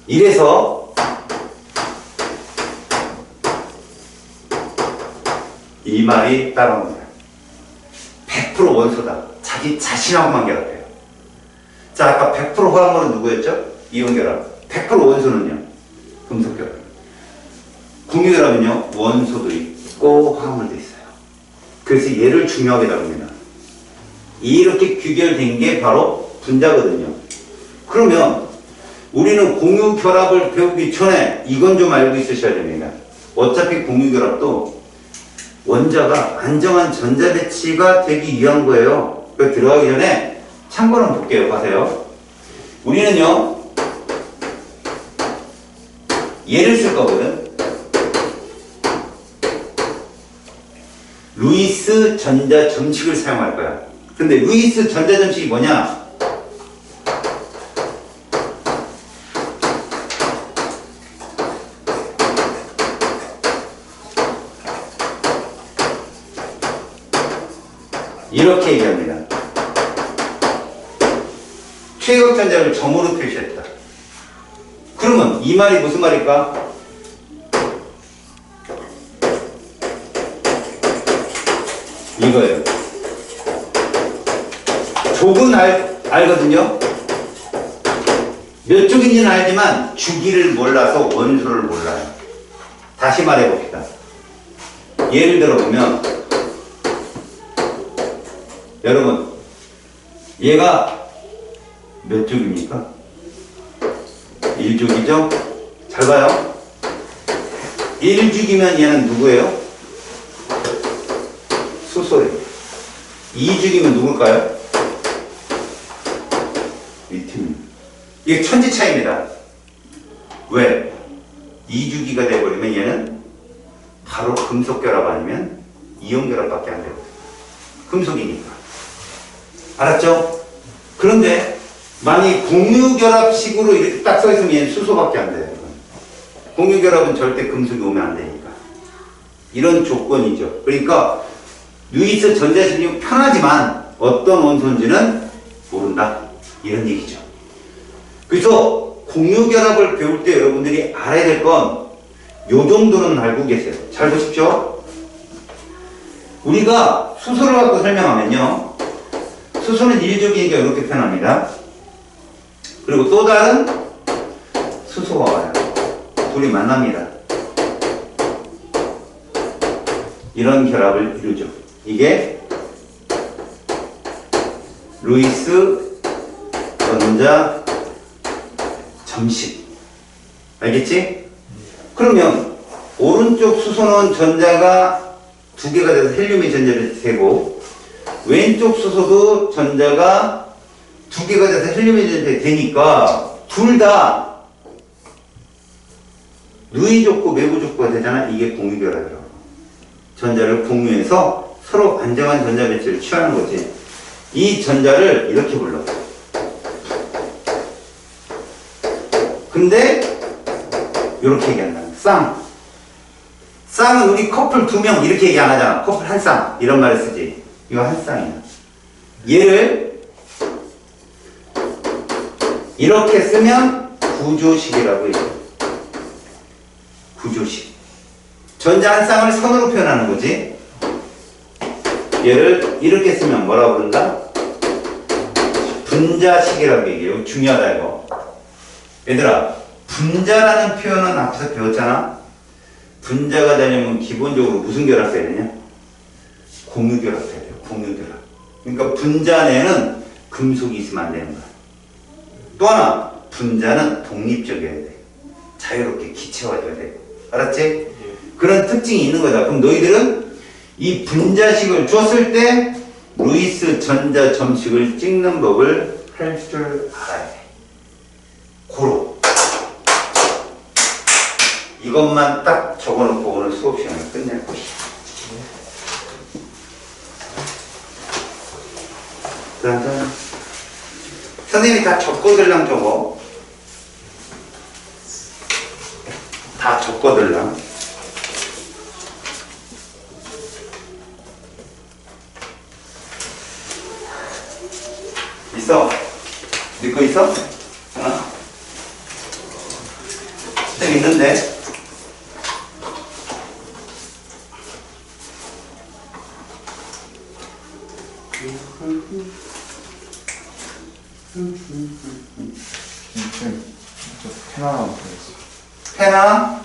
이래서 이 말이 따라옵니다. 100% 원소다. 자기 자신하고만 결합해요. 자, 아까 100% 화합물은 누구였죠? 이온결합. 100% 원소는요? 금속결합. 공유결합은요? 원소도 있고 화합물도 있어요. 그래서 얘를 중요하게 다룹니다. 이렇게 귀결된 게 바로 분자거든요. 그러면 우리는 공유결합을 배우기 전에 이건 좀 알고 있으셔야 됩니다. 어차피 공유결합도 원자가 안정한 전자 배치가 되기 위한 거예요. 그 들어가기 전에 참고는 볼게요. 가세요. 우리는요, 얘를 쓸 거거든. 루이스 전자 점식을 사용할 거야. 근데 루이스 전자 점식이 뭐냐? 이렇게 얘기합니다. 최역 전자를 점으로 표시했다. 그러면 이 말이 무슨 말일까? 이거예요. 족은 알거든요. 몇 쪽인지는 알지만 주기를 몰라서 원소를 몰라요. 다시 말해봅시다. 예를 들어보면 여러분, 얘가 몇 쪽입니까? 1쪽이죠? 잘 봐요. 1죽이면 얘는 누구예요? 수소예요. 2죽이면 누굴까요? 리튬. 이게 천지 차이입니다. 왜? 2주기가 돼버리면 얘는 바로 금속결합 아니면 이온결합밖에 안 되거든요. 금속이니까. 알았죠? 그런데 만약 공유결합식으로 이렇게 딱 써있으면 얘는 수소밖에 안 돼요. 공유결합은 절대 금속이 오면 안 되니까. 이런 조건이죠. 그러니까 루이스 전자식이 편하지만 어떤 원소인지는 모른다. 이런 얘기죠. 그래서 공유결합을 배울 때 여러분들이 알아야 될 건 요 정도는 알고 계세요. 잘 보십시오. 우리가 수소를 갖고 설명하면요. 수소는 1족이니까 이렇게 표현합니다. 그리고 또 다른 수소가 와요. 둘이 만납니다. 이런 결합을 이루죠. 이게 루이스 전자 점식. 알겠지? 그러면 오른쪽 수소는 전자가 두 개가 돼서 헬륨의 전자를 되고 왼쪽 수소도 전자가 두 개가 돼서 헬륨이 되니까 둘 다 누이 족구, 매부 족구가 되잖아. 이게 공유결합이라고. 전자를 공유해서 서로 안정한 전자 배치를 취하는 거지. 이 전자를 이렇게 불러. 근데 이렇게 얘기한다. 쌍. 쌍은 우리 커플 2명 이렇게 얘기 안 하잖아. 커플 한 쌍. 이런 말을 쓰지. 이거 한 쌍이야. 얘를 이렇게 쓰면 구조식이라고 해요. 구조식. 전자 한 쌍을 선으로 표현하는 거지. 얘를 이렇게 쓰면 뭐라고 부른다? 분자식이라고 얘기해요. 중요하다 이거. 얘들아, 분자라는 표현은 앞에서 배웠잖아. 분자가 되려면 기본적으로 무슨 결합해야 되냐? 공유결합해야 돼요. 공유결합. 그러니까 분자 내에는 금속이 있으면 안 되는 거야. 또 하나, 분자는 독립적이어야 돼. 자유롭게 기체화돼야 돼. 알았지? 그런 특징이 있는 거다. 그럼 너희들은 이 분자식을 줬을 때 루이스 전자 점식을 찍는 법을 할 줄 알아야 돼. 고로. 이것만 딱 적어놓고 오늘 수업 시간을 끝낼 것이야. 짜잔. 선생님이 다 적어들랑 적어. 다 적어들랑. 있어? 네 거 있어? 하나? 쌤 있는데? 펜 하나 보냈어. 페나?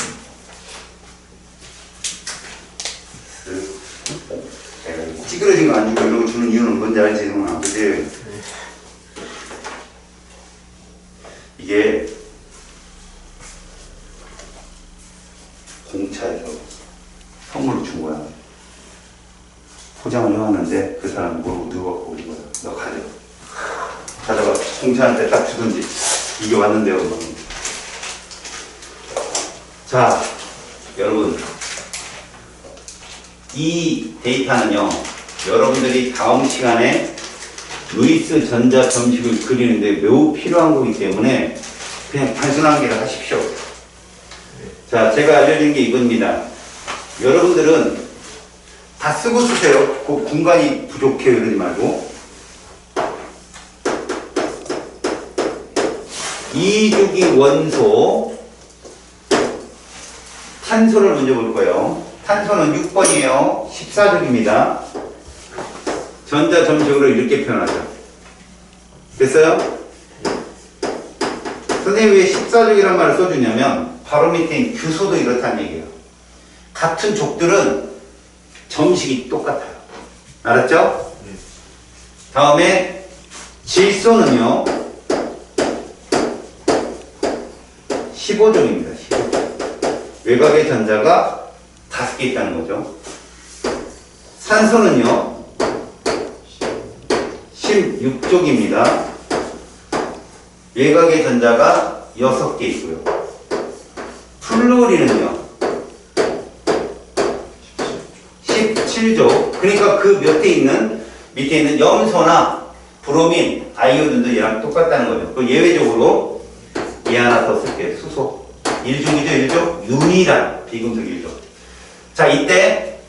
찌그러진 거 안 주고 이러고 주는 이유는 뭔지 알지, 동아? 그치? 이게 공차에서 선물로 준 거야. 포장을 해왔는데 그 사람 모르고 누워갖고 온 거야. 너 가져. 가져가. 공차한테 딱 주든지. 이게 왔는데요, 뭐. 자, 여러분. 이 데이터는요, 여러분들이 다음 시간에 루이스 전자 점식을 그리는데 매우 필요한 거기 때문에 그냥 단순한 게를 하십시오. 자, 제가 알려드린 게 이겁니다. 여러분들은 다 쓰고 쓰세요. 그 공간이 부족해요. 이러지 말고. 이주기 원소, 탄소를 먼저 볼 거예요. 탄소는 6번이에요. 14족입니다. 전자 점식으로 이렇게 표현하죠. 됐어요? 선생님이 왜 14족이란 말을 써주냐면 바로 밑에 있는 규소도 이렇다는 얘기예요. 같은 족들은 점식이 똑같아요. 알았죠? 다음에 질소는요 15족입니다. 15족. 외곽의 전자가 5개 있다는 거죠. 산소는요 16족입니다. 외곽의 전자가 6개 있고요. 플루오린은요 17족. 그러니까 그 밑에 있는 염소나 브로민, 아이오딘도 얘랑 똑같다는 거죠. 그 예외적으로 얘 하나 더 쓸게요. 수소. 1족이죠, 1족. 유니란 비금속 1족. 자, 이때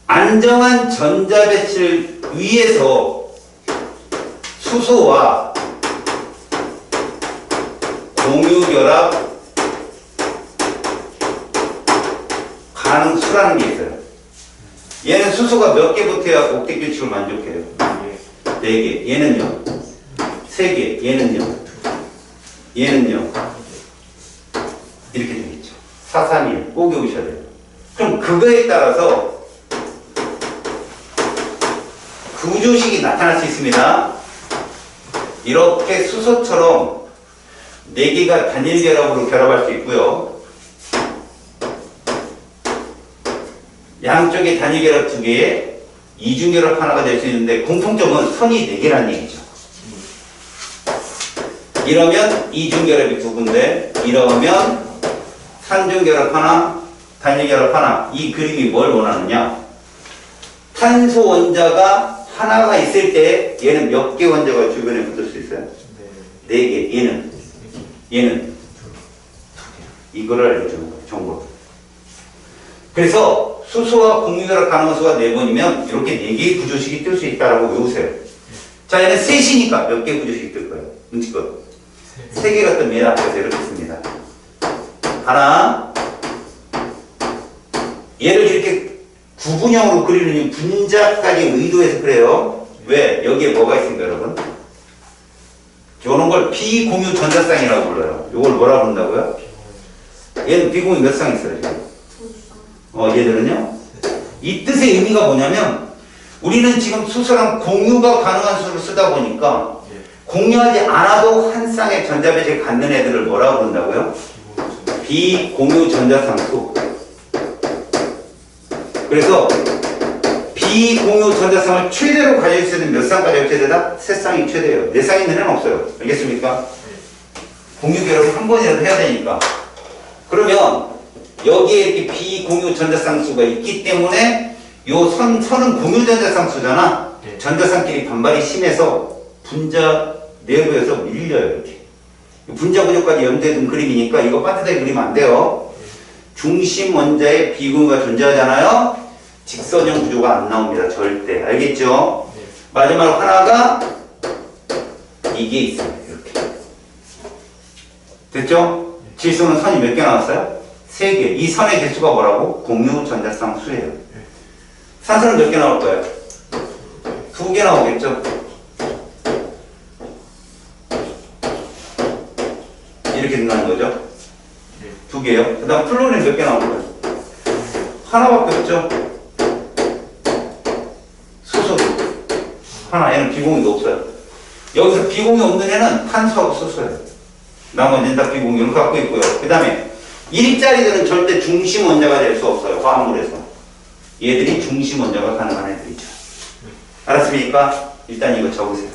안정한 전자 배치를 위해서 수소와 공유결합 가능수라는 게 있어요. 얘는 수소가 몇 개 붙어야 옥텟 규칙을 만족해요? 4개. 얘는요? 3개. 얘는요? 얘는요? 이렇게 되겠죠. 4, 3, 1. 꼭 외우셔야 돼요. 그럼 그거에 따라서 구조식이 나타날 수 있습니다. 이렇게 수소처럼 4개가 단일 결합으로 결합할 수 있고요. 양쪽에 단위 결합 2개에 이중결합 하나가 될 수 있는데 공통점은 선이 4개라는 얘기죠. 이러면 이중결합이 2군데, 이러면 산중결합 하나, 단일결합 하나. 이 그림이 뭘 원하느냐? 탄소 원자가 하나가 있을 때 얘는 몇 개 원자가 주변에 붙을 수 있어요? 4개. 얘는 이거를 알려주는 거예요. 정보. 그래서 수소와 공유결합 가능한 수가 4번이면 이렇게 4개의 구조식이 뜰 수 있다라고 외우세요. 자, 얘는 셋이니까 몇 개의 구조식이 뜰 거예요? 눈치껏. 3개가 뜹니다. 그래서 이렇게 씁니다. 하나. 얘를 이렇게 구분형으로 그리는 분자까지 의도해서 그래요. 왜? 여기에 뭐가 있습니까, 여러분? 이런 걸 비공유 전자쌍이라고 불러요. 이걸 뭐라고 부른다고요? 얘는 비공유 몇 쌍 있어요, 지금? 얘들은요? 이 뜻의 의미가 뭐냐면, 우리는 지금 수소랑 공유가 가능한 수를 쓰다 보니까, 공유하지 않아도 한 쌍의 전자배치를 갖는 애들을 뭐라고 부른다고요? 비공유 전자쌍수. 그래서 비공유 전자쌍을 최대로 가질 수 있는 몇 쌍까지 할 최대다? 3쌍이 최대예요. 4쌍 있는 애는 없어요. 알겠습니까? 공유 결합을 한 번이라도 해야 되니까. 그러면 여기에 이렇게 비공유 전자쌍수가 있기 때문에 요 선은 공유 전자쌍수잖아. 전자쌍끼리 반발이 심해서 분자 내부에서 밀려요. 이렇게. 분자 구조까지 연대된 그림이니까 이거 빠듯하게 그리면 안 돼요. 중심 원자에 비공유가 존재하잖아요. 직선형 구조가 안 나옵니다. 절대. 알겠죠? 마지막 하나가 이게 있어요. 이렇게. 됐죠? 질소는 선이 몇 개 나왔어요? 3개. 이 선의 개수가 뭐라고? 공유 전자쌍 수예요. 산소는 몇 개 나올 거예요? 2개 나오겠죠? 이렇게 된다는 거죠? 2개요. 그 다음 플로린 몇 개 나올 거예요? 하나밖에 없죠? 수소 하나. 얘는 비공유도 없어요. 여기서 비공유 없는 애는 탄소하고 수소예요. 나머지는 다 비공유를 갖고 있고요. 그 다음에 1짜리들은 절대 중심 원자가 될 수 없어요. 화합물에서. 얘들이 중심 원자가 가능한 애들이죠. 알았습니까? 일단 이거 적으세요.